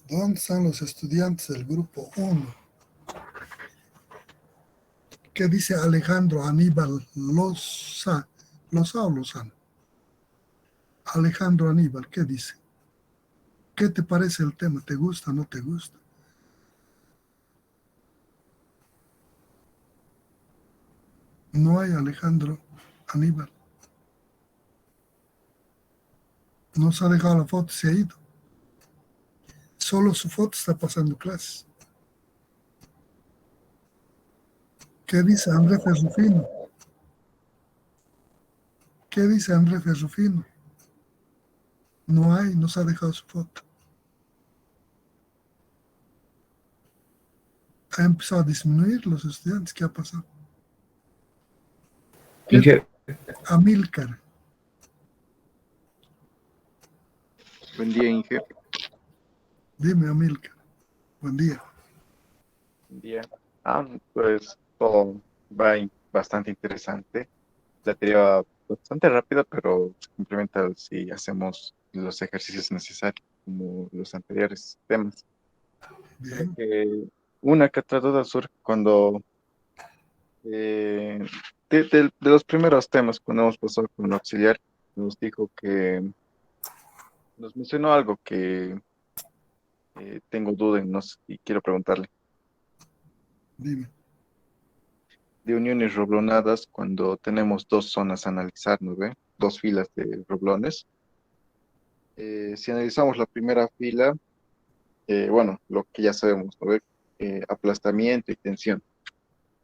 A: ¿Dónde están los estudiantes del grupo 1? ¿Qué dice Alejandro Aníbal Loza o Lozano? Alejandro Aníbal, ¿qué dice? ¿Qué te parece el tema? ¿Te gusta o no te gusta? No hay Alejandro Aníbal. Nos ha dejado la foto, se ha ido. Solo su foto está pasando clases. ¿Qué dice André Ferrufino? ¿Qué dice André Ferrufino? No hay, nos ha dejado su foto. Ha empezado a disminuir los estudiantes. ¿Qué ha pasado?
B: Inge,
A: Amílcar.
B: buen día, Inge.
A: Dime, Amílcar. Buen día.
B: Buen día. Pues todo va bastante interesante. La teoría va bastante rápida, pero se complementa si hacemos los ejercicios necesarios, como los anteriores temas. Solo
A: Bien.
B: que una que otra duda surge cuando eh, de los primeros temas, cuando hemos pasado con un auxiliar, nos dijo que nos mencionó algo que tengo duda en, no sé, y quiero preguntarle.
A: Dime.
B: De uniones roblonadas cuando tenemos dos zonas a analizar, ¿no ve? Dos filas de roblones. Si analizamos la primera fila, bueno, lo que ya sabemos, ¿no ve? Aplastamiento y tensión.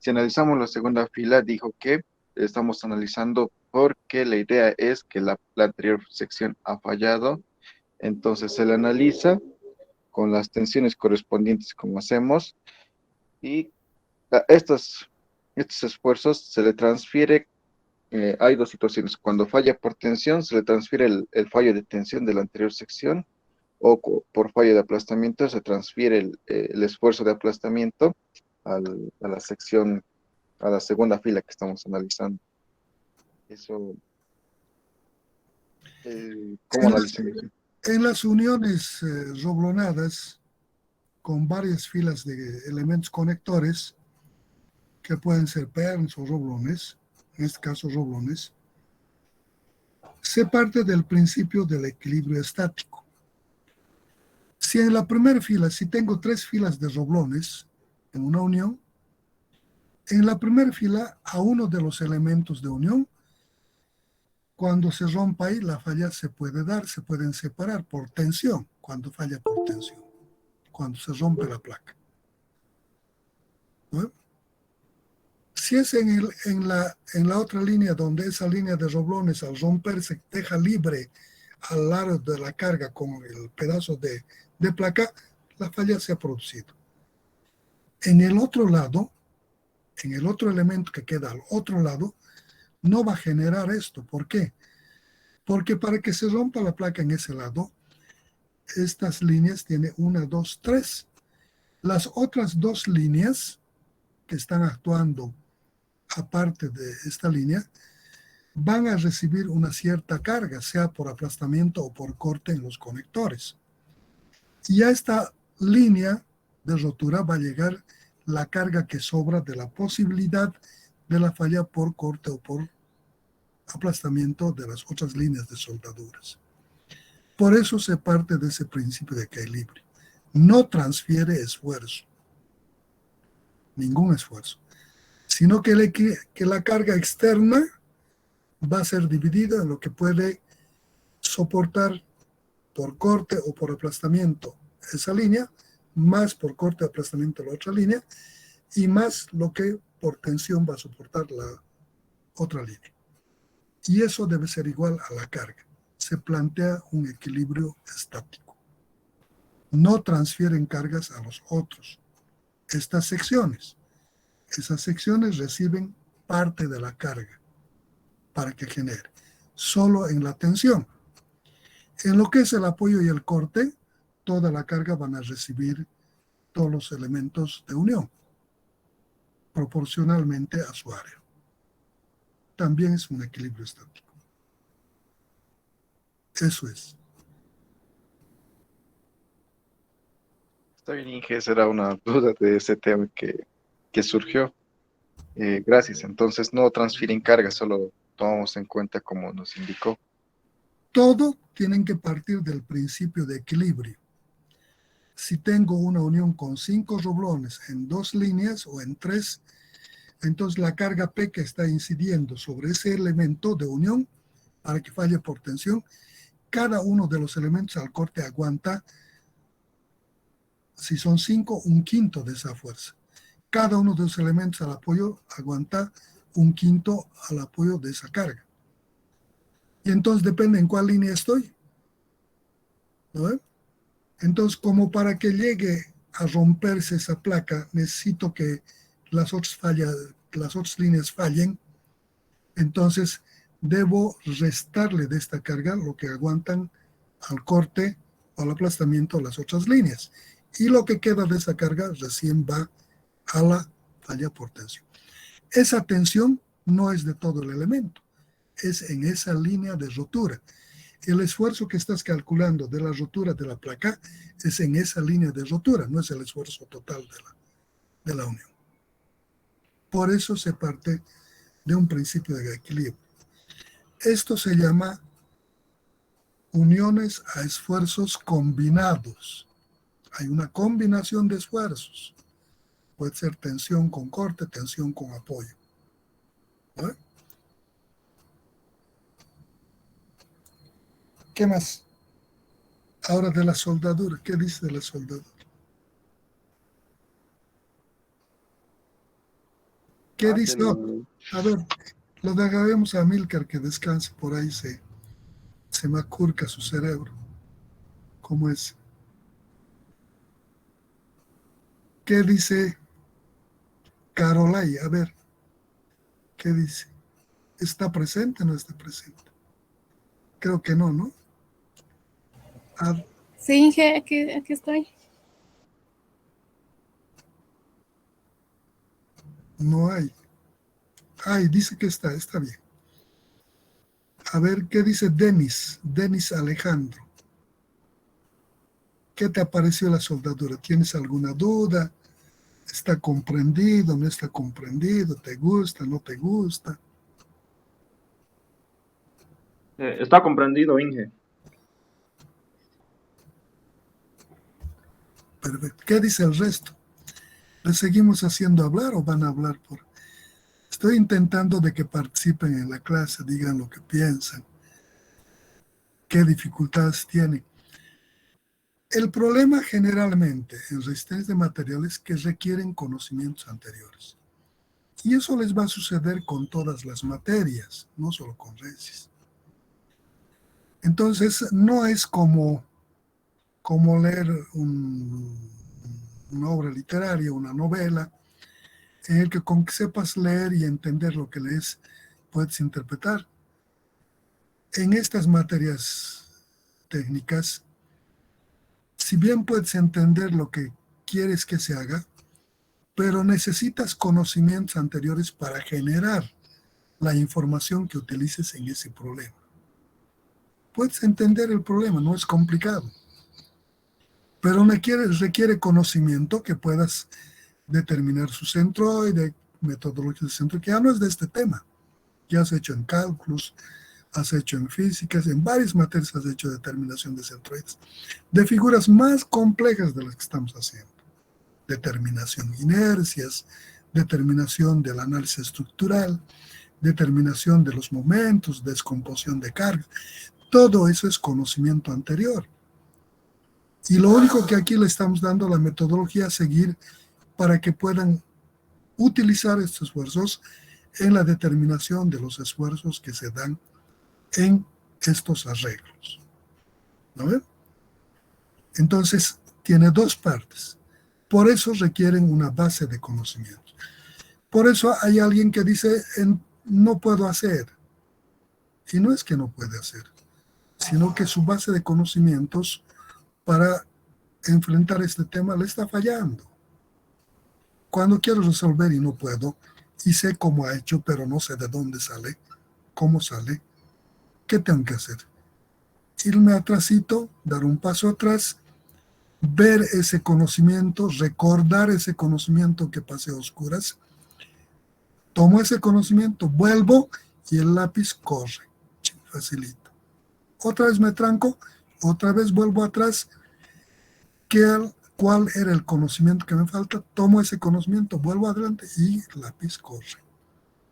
B: Si analizamos la segunda fila, dijo que estamos analizando porque la idea es que la anterior sección ha fallado, entonces se la analiza con las tensiones correspondientes como hacemos y a estos esfuerzos se le transfiere. Hay dos situaciones. Cuando falla por tensión, se le transfiere el fallo de tensión de la anterior sección, o por fallo de aplastamiento, se transfiere el esfuerzo de aplastamiento a la sección, a la segunda fila que estamos analizando. Eso, ¿cómo
A: En las,
B: analizamos?
A: en las uniones roblonadas, con varias filas de elementos conectores, que pueden ser perns o roblones, en este caso roblones, se parte del principio del equilibrio estático. Si en la primera fila, si tengo tres filas de roblones en una unión, en la primera fila a uno de los elementos de unión, cuando se rompa ahí, la falla se puede dar, se pueden separar por tensión, cuando falla por tensión, cuando se rompe la placa. ¿No? Si es en la otra línea, donde esa línea de roblones al romperse deja libre al lado de la carga con el pedazo de placa, la falla se ha producido. En el otro lado, en el otro elemento que queda al otro lado, no va a generar esto. ¿Por qué? Porque para que se rompa la placa en ese lado, estas líneas tienen 1, 2, 3. Las otras dos líneas que están actuando aparte de esta línea van a recibir una cierta carga, sea por aplastamiento o por corte en los conectores. Y a esta línea de rotura va a llegar la carga que sobra de la posibilidad de la falla por corte o por aplastamiento de las otras líneas de soldaduras. Por eso se parte de ese principio de equilibrio. No transfiere esfuerzo, ningún esfuerzo, sino que la carga externa va a ser dividida en lo que puede soportar por corte o por aplastamiento esa línea, más por corte o aplastamiento la otra línea, y más lo que por tensión va a soportar la otra línea. Y eso debe ser igual a la carga. Se plantea un equilibrio estático. No transfieren cargas a los otros. Estas secciones, esas secciones reciben parte de la carga para que genere, solo en la tensión. En lo que es el apoyo y el corte, toda la carga van a recibir todos los elementos de unión, proporcionalmente a su área. También es un equilibrio estático. Eso es.
B: Está bien, Inge, esa era una duda de ese tema que surgió. Gracias. Entonces no transfieren carga, solo tomamos en cuenta como nos indicó.
A: Todo tienen que partir del principio de equilibrio. Si tengo una unión con 5 roblones en 2 líneas o en 3, entonces la carga P que está incidiendo sobre ese elemento de unión para que falle por tensión, cada uno de los elementos al corte aguanta, si son 5, un quinto de esa fuerza. Cada uno de los elementos al apoyo aguanta un quinto al apoyo de esa carga. Y entonces depende en cuál línea estoy, ¿no? Entonces, como para que llegue a romperse esa placa, necesito que las otras líneas fallen, entonces debo restarle de esta carga lo que aguantan al corte o al aplastamiento las otras líneas. Y lo que queda de esa carga recién va a la falla por tensión. Esa tensión no es de todo el elemento, es en esa línea de rotura. El esfuerzo que estás calculando de la rotura de la placa es en esa línea de rotura, no es el esfuerzo total de la unión. Por eso se parte de un principio de equilibrio. Esto se llama uniones a esfuerzos combinados. Hay una combinación de esfuerzos. Puede ser tensión con corte, tensión con apoyo, ¿no? ¿Qué más? Ahora de la soldadura. ¿Qué dice de la soldadura? ¿Qué dice? No, a ver, lo dejaremos a Milcar que descanse por ahí, se me acurca su cerebro. ¿Cómo es? ¿Qué dice Carolay? A ver, ¿qué dice? ¿Está presente o no está presente? Creo que no, ¿no? Ah,
C: Sí, Inge, aquí estoy.
A: no hay. Ay, dice que está bien. A ver, ¿qué dice Denis Alejandro? ¿Qué te pareció la soldadura? ¿Tienes alguna duda? ¿Está comprendido? ¿No está comprendido? ¿Te gusta? ¿No te gusta?
D: Está comprendido, Inge.
A: Perfecto. ¿Qué dice el resto? ¿Le seguimos haciendo hablar o van a hablar por...? Estoy intentando de que participen en la clase, digan lo que piensan, qué dificultades tienen. El problema generalmente en resistencia de materiales que requieren conocimientos anteriores. Y eso les va a suceder con todas las materias, no solo con resist. Entonces, no es como leer una obra literaria, una novela, en el que con que sepas leer y entender lo que lees, puedes interpretar. En estas materias técnicas, si bien puedes entender lo que quieres que se haga, pero necesitas conocimientos anteriores para generar la información que utilices en ese problema. Puedes entender el problema, no es complicado, pero requiere conocimiento que puedas determinar su centroide, metodología de centro, que ya no es de este tema, que has hecho en cálculos, has hecho en físicas, en varias materias has hecho determinación de centroides, de figuras más complejas de las que estamos haciendo. Determinación de inercias, determinación del análisis estructural, determinación de los momentos, descomposición de cargas. Todo eso es conocimiento anterior. Y lo único que aquí le estamos dando la metodología a seguir para que puedan utilizar estos esfuerzos en la determinación de los esfuerzos que se dan en estos arreglos. ¿No ven? Entonces, tiene dos partes. Por eso requieren una base de conocimientos. Por eso hay alguien que dice, no puedo hacer. Y no es que no puede hacer, sino que su base de conocimientos para enfrentar este tema le está fallando. Cuando quiero resolver y no puedo, y sé cómo ha hecho, pero no sé de dónde sale, cómo sale, ¿qué tengo que hacer? Irme atrásito, dar un paso atrás, ver ese conocimiento, recordar ese conocimiento que pasé a oscuras, tomo ese conocimiento, vuelvo y el lápiz corre, facilito. Otra vez me tranco, otra vez vuelvo atrás, ¿cuál era el conocimiento que me falta? Tomo ese conocimiento, vuelvo adelante y el lápiz corre.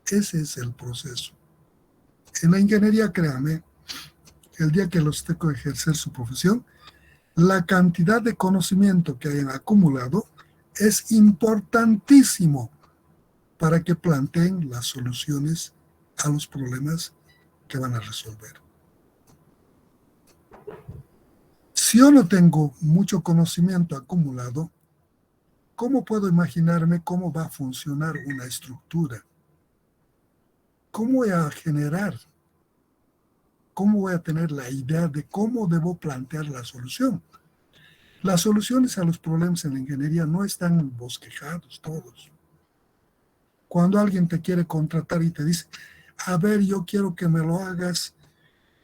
A: Ese es el proceso. En la ingeniería, créame, el día que los tengo que ejercer su profesión, la cantidad de conocimiento que hayan acumulado es importantísimo para que planteen las soluciones a los problemas que van a resolver. Si yo no tengo mucho conocimiento acumulado, ¿cómo puedo imaginarme cómo va a funcionar una estructura? ¿Cómo voy a generar? ¿Cómo voy a tener la idea de cómo debo plantear la solución? Las soluciones a los problemas en la ingeniería no están bosquejados todos. Cuando alguien te quiere contratar y te dice, a ver, yo quiero que me lo hagas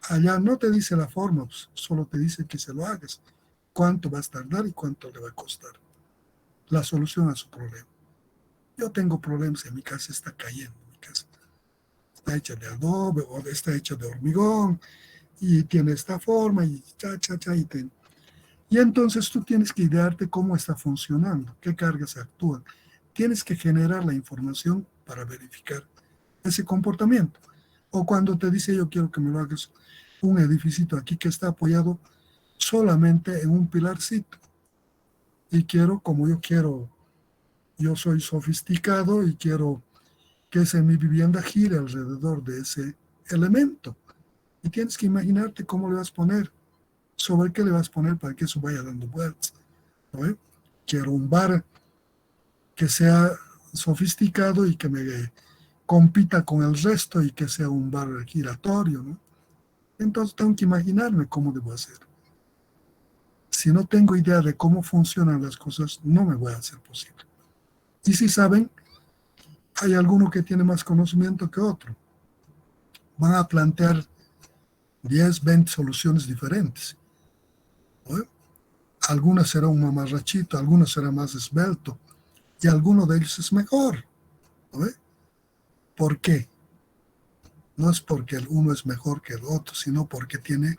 A: allá, no te dice la forma, pues, solo te dice que se lo hagas, cuánto vas a tardar y cuánto le va a costar. La solución a su problema. Yo tengo problemas, en mi casa está cayendo, mi casa está hecha de adobe o está hecha de hormigón y tiene esta forma y y entonces tú tienes que idearte cómo está funcionando, qué cargas actúan. Tienes que generar la información para verificar ese comportamiento. O cuando te dice, yo quiero que me lo hagas un edificio aquí que está apoyado solamente en un pilarcito. Y como yo quiero, yo soy sofisticado y quiero que mi vivienda gire alrededor de ese elemento. Y tienes que imaginarte cómo le vas a poner, sobre qué le vas a poner para que eso vaya dando vueltas. ¿No? Quiero un bar que sea sofisticado y que me compita con el resto y que sea un bar giratorio, ¿no? Entonces tengo que imaginarme cómo debo hacer. Si no tengo idea de cómo funcionan las cosas, no me voy a hacer posible. Y si saben, hay alguno que tiene más conocimiento que otro. Van a plantear 10, 20 soluciones diferentes. ¿No? Algunas será un mamarrachito, algunas será más esbelto, y alguno de ellos es mejor. ¿No? ¿Por qué? No es porque el uno es mejor que el otro, sino porque tiene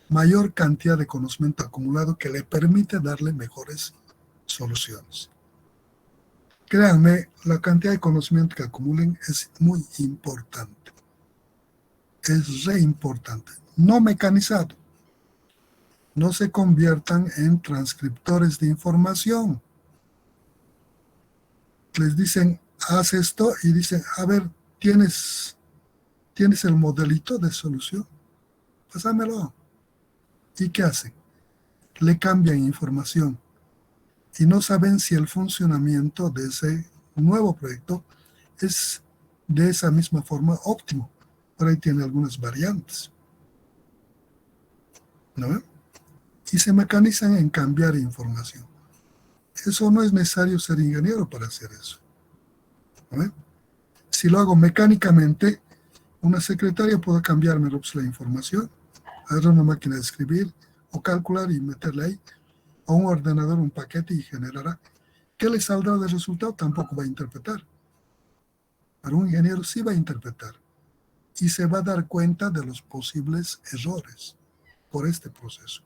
A: mayor cantidad de conocimiento acumulado que le permite darle mejores soluciones. Créanme, la cantidad de conocimiento que acumulen es muy importante. Es re importante. No mecanizado. No se conviertan en transcriptores de información. Les dicen, haz esto y dicen, a ver, ¿tienes el modelito de solución? pásamelo. ¿Y qué hacen? Le cambian información y no saben si el funcionamiento de ese nuevo proyecto es de esa misma forma óptimo. Por ahí tiene algunas variantes, ¿no? Y se mecanizan en cambiar información. Eso no es necesario ser ingeniero para hacer eso, ¿no? Si lo hago mecánicamente, una secretaria puede cambiarme la información, agarrar una máquina de escribir o calcular y meterle ahí, a un ordenador un paquete y generará. ¿Qué le saldrá de resultado? Tampoco va a interpretar. Pero un ingeniero sí va a interpretar y se va a dar cuenta de los posibles errores por este proceso.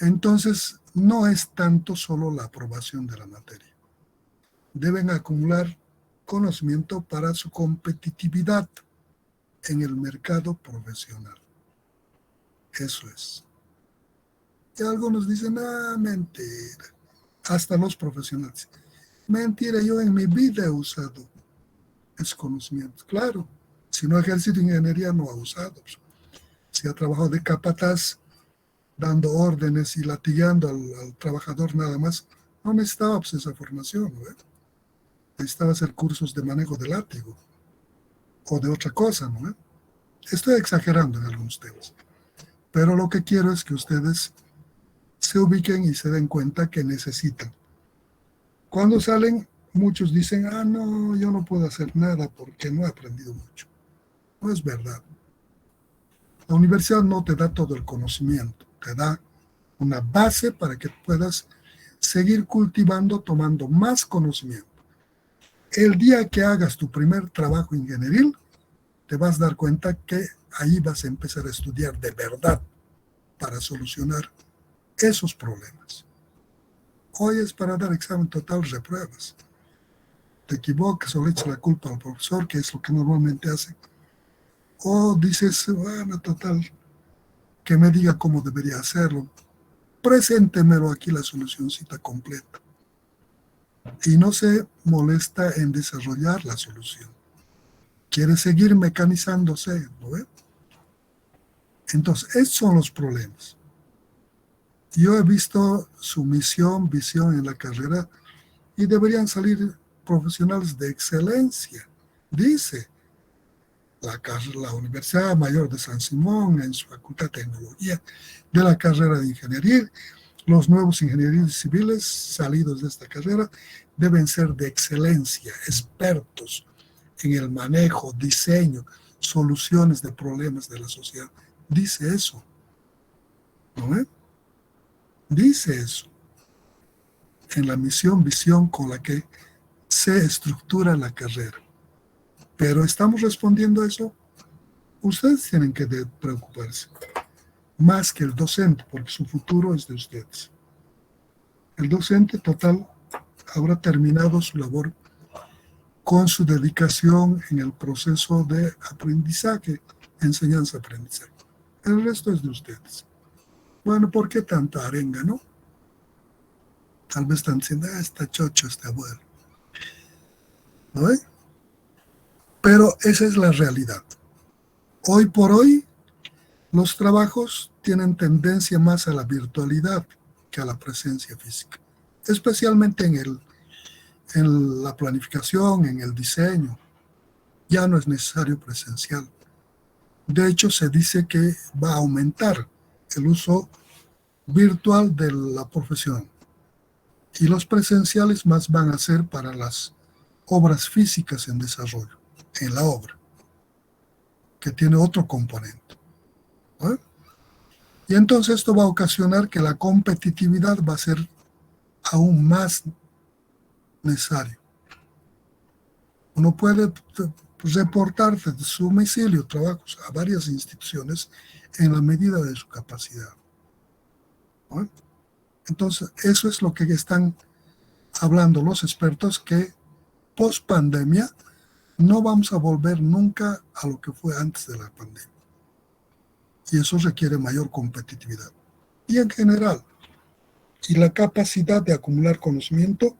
A: Entonces, no es tanto solo la aprobación de la materia. Deben acumular conocimiento para su competitividad en el mercado profesional. Eso es. Y algunos dicen, mentira. Hasta los profesionales. Mentira, yo en mi vida he usado esos conocimientos. Claro, si no ha ejercido ingeniería, no ha usado. Si ha trabajado de capataz, dando órdenes y latigando al trabajador nada más, no necesitaba pues, esa formación, ¿no? Necesitaba hacer cursos de manejo de látigo o de otra cosa, ¿no? Estoy exagerando en algunos temas, pero lo que quiero es que ustedes se ubiquen y se den cuenta que necesitan. Cuando salen, muchos dicen, no, yo no puedo hacer nada porque no he aprendido mucho. No es verdad. La universidad no te da todo el conocimiento, te da una base para que puedas seguir cultivando, tomando más conocimiento. El día que hagas tu primer trabajo ingenieril, te vas a dar cuenta que ahí vas a empezar a estudiar de verdad para solucionar esos problemas. Hoy es para dar examen total, repruebas. Te equivocas o le echas la culpa al profesor, que es lo que normalmente hace. O dices, bueno, total, que me diga cómo debería hacerlo. Preséntemelo aquí la solucioncita completa. Y no se molesta en desarrollar la solución. Quiere seguir mecanizándose, ¿no ve? Entonces, esos son los problemas. Yo he visto su misión, visión en la carrera y deberían salir profesionales de excelencia. Dice la Universidad Mayor de San Simón en su Facultad de Tecnología de la carrera de Ingeniería. Los nuevos ingenieros civiles salidos de esta carrera deben ser de excelencia, expertos en el manejo, diseño, soluciones de problemas de la sociedad. Dice eso, ¿no ve? Dice eso en la misión, visión con la que se estructura la carrera. Pero ¿estamos respondiendo a eso? Ustedes tienen que preocuparse, más que el docente, porque su futuro es de ustedes. El docente total habrá terminado su labor con su dedicación en el proceso de aprendizaje, enseñanza-aprendizaje. El resto es de ustedes. Bueno, ¿por qué tanta arenga, no? Tal vez están diciendo, está chocho este abuelo. ¿No ve? Pero esa es la realidad. Hoy por hoy, los trabajos tienen tendencia más a la virtualidad que a la presencia física, especialmente en la planificación, en el diseño. Ya no es necesario presencial. De hecho, se dice que va a aumentar el uso virtual de la profesión. Y los presenciales más van a ser para las obras físicas en desarrollo, en la obra, que tiene otro componente, ¿no? Y entonces esto va a ocasionar que la competitividad va a ser aún más necesario. Uno puede reportar desde su domicilio trabajos a varias instituciones en la medida de su capacidad, ¿no? Entonces, eso es lo que están hablando los expertos, que post pandemia no vamos a volver nunca a lo que fue antes de la pandemia. Y eso requiere mayor competitividad. Y en general, y la capacidad de acumular conocimiento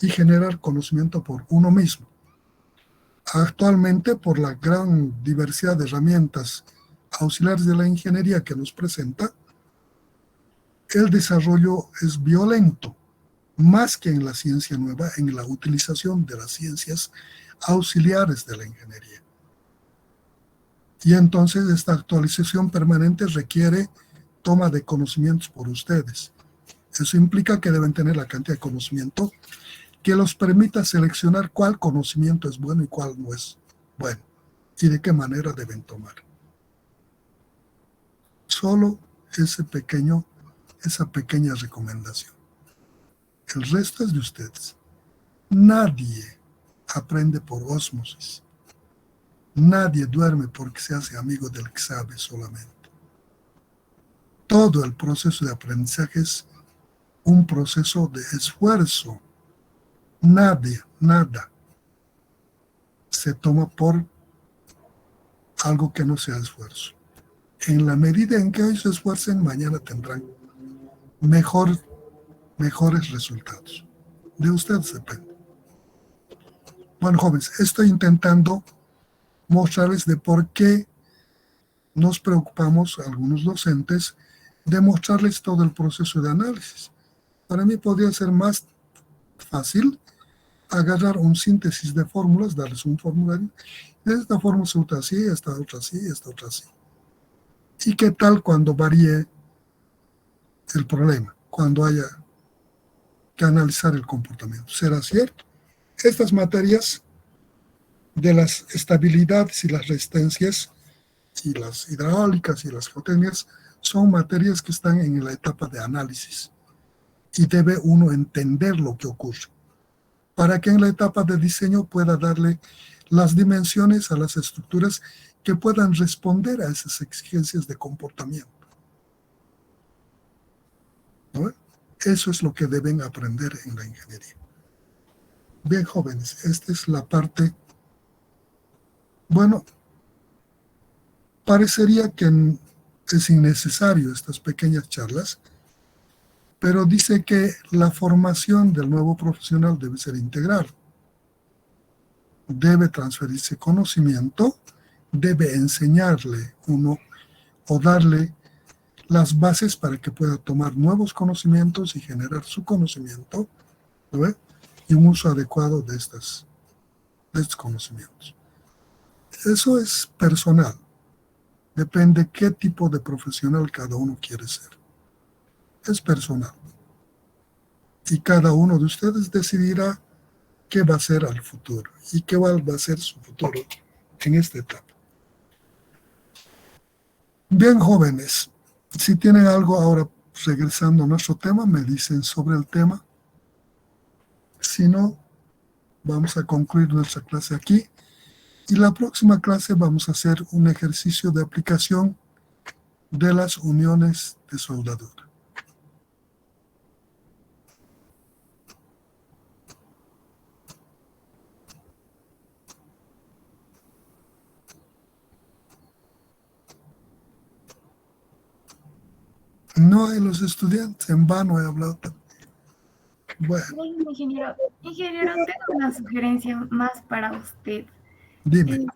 A: y generar conocimiento por uno mismo. Actualmente, por la gran diversidad de herramientas auxiliares de la ingeniería que nos presenta, el desarrollo es violento, más que en la ciencia nueva, en la utilización de las ciencias auxiliares de la ingeniería. Y entonces esta actualización permanente requiere toma de conocimientos por ustedes. Eso implica que deben tener la cantidad de conocimiento que los permita seleccionar cuál conocimiento es bueno y cuál no es bueno, y de qué manera deben tomar. Solo esa pequeña recomendación. El resto es de ustedes. Nadie aprende por ósmosis. Nadie duerme porque se hace amigo del que sabe solamente. Todo el proceso de aprendizaje es un proceso de esfuerzo. Nada se toma por algo que no sea esfuerzo. En la medida en que hoy se esfuercen, mañana tendrán mejores resultados. De ustedes depende. Bueno, jóvenes, estoy intentando mostrarles de por qué nos preocupamos, algunos docentes, de mostrarles todo el proceso de análisis. Para mí podría ser más fácil agarrar un síntesis de fórmulas, darles un formulario, de esta fórmula se usa así, esta otra así, esta otra así. ¿Y qué tal cuando varíe el problema? Cuando haya que analizar el comportamiento. ¿Será cierto? Estas materias de las estabilidades y las resistencias y las hidráulicas y las geotécnicas son materias que están en la etapa de análisis y debe uno entender lo que ocurre para que en la etapa de diseño pueda darle las dimensiones a las estructuras que puedan responder a esas exigencias de comportamiento. ¿No? Eso es lo que deben aprender en la ingeniería. Bien, jóvenes, esta es la parte. Bueno, parecería que es innecesario estas pequeñas charlas, pero dice que la formación del nuevo profesional debe ser integral. Debe transferirse conocimiento, debe enseñarle uno o darle las bases para que pueda tomar nuevos conocimientos y generar su conocimiento, ¿no ve? Y un uso adecuado de estos conocimientos. Eso es personal. Depende qué tipo de profesional cada uno quiere ser. Es personal. Y cada uno de ustedes decidirá qué va a ser al futuro y qué va a ser su futuro en esta etapa. Bien, jóvenes, si tienen algo ahora, regresando a nuestro tema, me dicen sobre el tema. Si no, vamos a concluir nuestra clase aquí. Y la próxima clase vamos a hacer un ejercicio de aplicación de las uniones de soldadura. No hay los estudiantes, en vano he hablado. Bueno,
E: Ingeniero, tengo una sugerencia más para usted.
A: dime.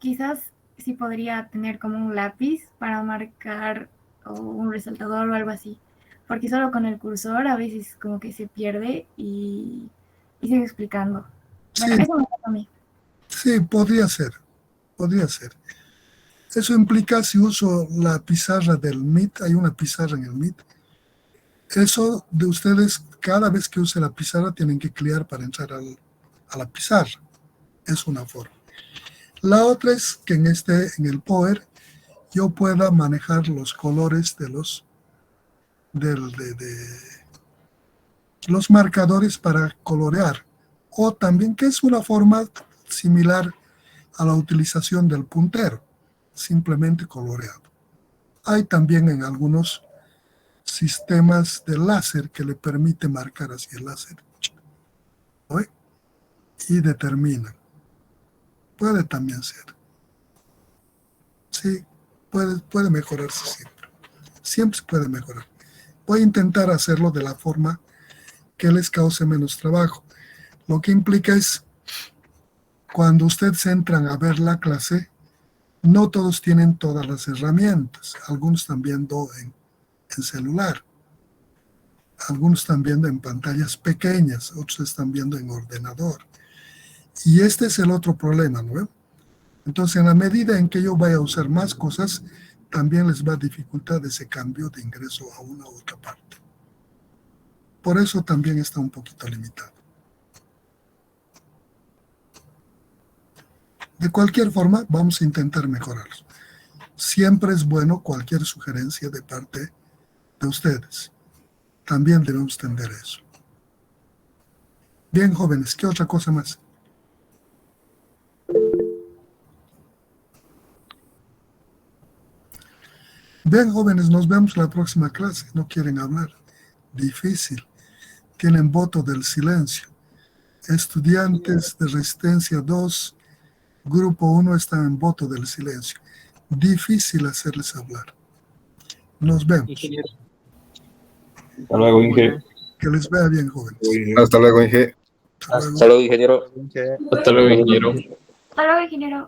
E: Quizás sí podría tener como un lápiz para marcar o un resaltador o algo así, porque solo con el cursor a veces como que se pierde y sigue explicando. Bueno,
A: Sí,
E: eso me pasa a mí.
A: sí, podría ser. Eso implica si uso la pizarra del Meet, hay una pizarra en el Meet. Eso de ustedes, cada vez que use la pizarra, tienen que clicar para entrar a la pizarra. Es una forma. La otra es que en el Power yo pueda manejar los colores de los marcadores para colorear. O también que es una forma similar a la utilización del puntero, simplemente coloreado. Hay también en algunos sistemas de láser que le permite marcar así el láser, ¿no? Y determina. Puede también ser. Sí, puede mejorarse siempre. Siempre se puede mejorar. Voy a intentar hacerlo de la forma que les cause menos trabajo. Lo que implica es, cuando ustedes entran a ver la clase, No todos tienen todas las herramientas. Algunos están viendo en celular. Algunos están viendo en pantallas pequeñas. Otros están viendo en ordenador. Y este es el otro problema, ¿no? Entonces, en la medida en que yo vaya a usar más cosas, también les va a dificultar ese cambio de ingreso a una u otra parte. Por eso también está un poquito limitado. De cualquier forma, vamos a intentar mejorarlo. Siempre es bueno cualquier sugerencia de parte de ustedes. También debemos tender eso. Bien, jóvenes, ¿qué otra cosa más? Bien, jóvenes, nos vemos la próxima clase. No quieren hablar. Difícil. Tienen voto del silencio. Estudiantes de Resistencia 2, Grupo 1 están en voto del silencio. Difícil hacerles hablar. Nos vemos.
D: Ingeniero.
F: Hasta luego, Inge.
A: Que les vea bien, jóvenes.
F: Hasta luego, Inge.
A: Hasta luego.
G: Hasta luego, ingeniero.
F: Hasta luego, ingeniero.
E: Hasta luego, ingeniero.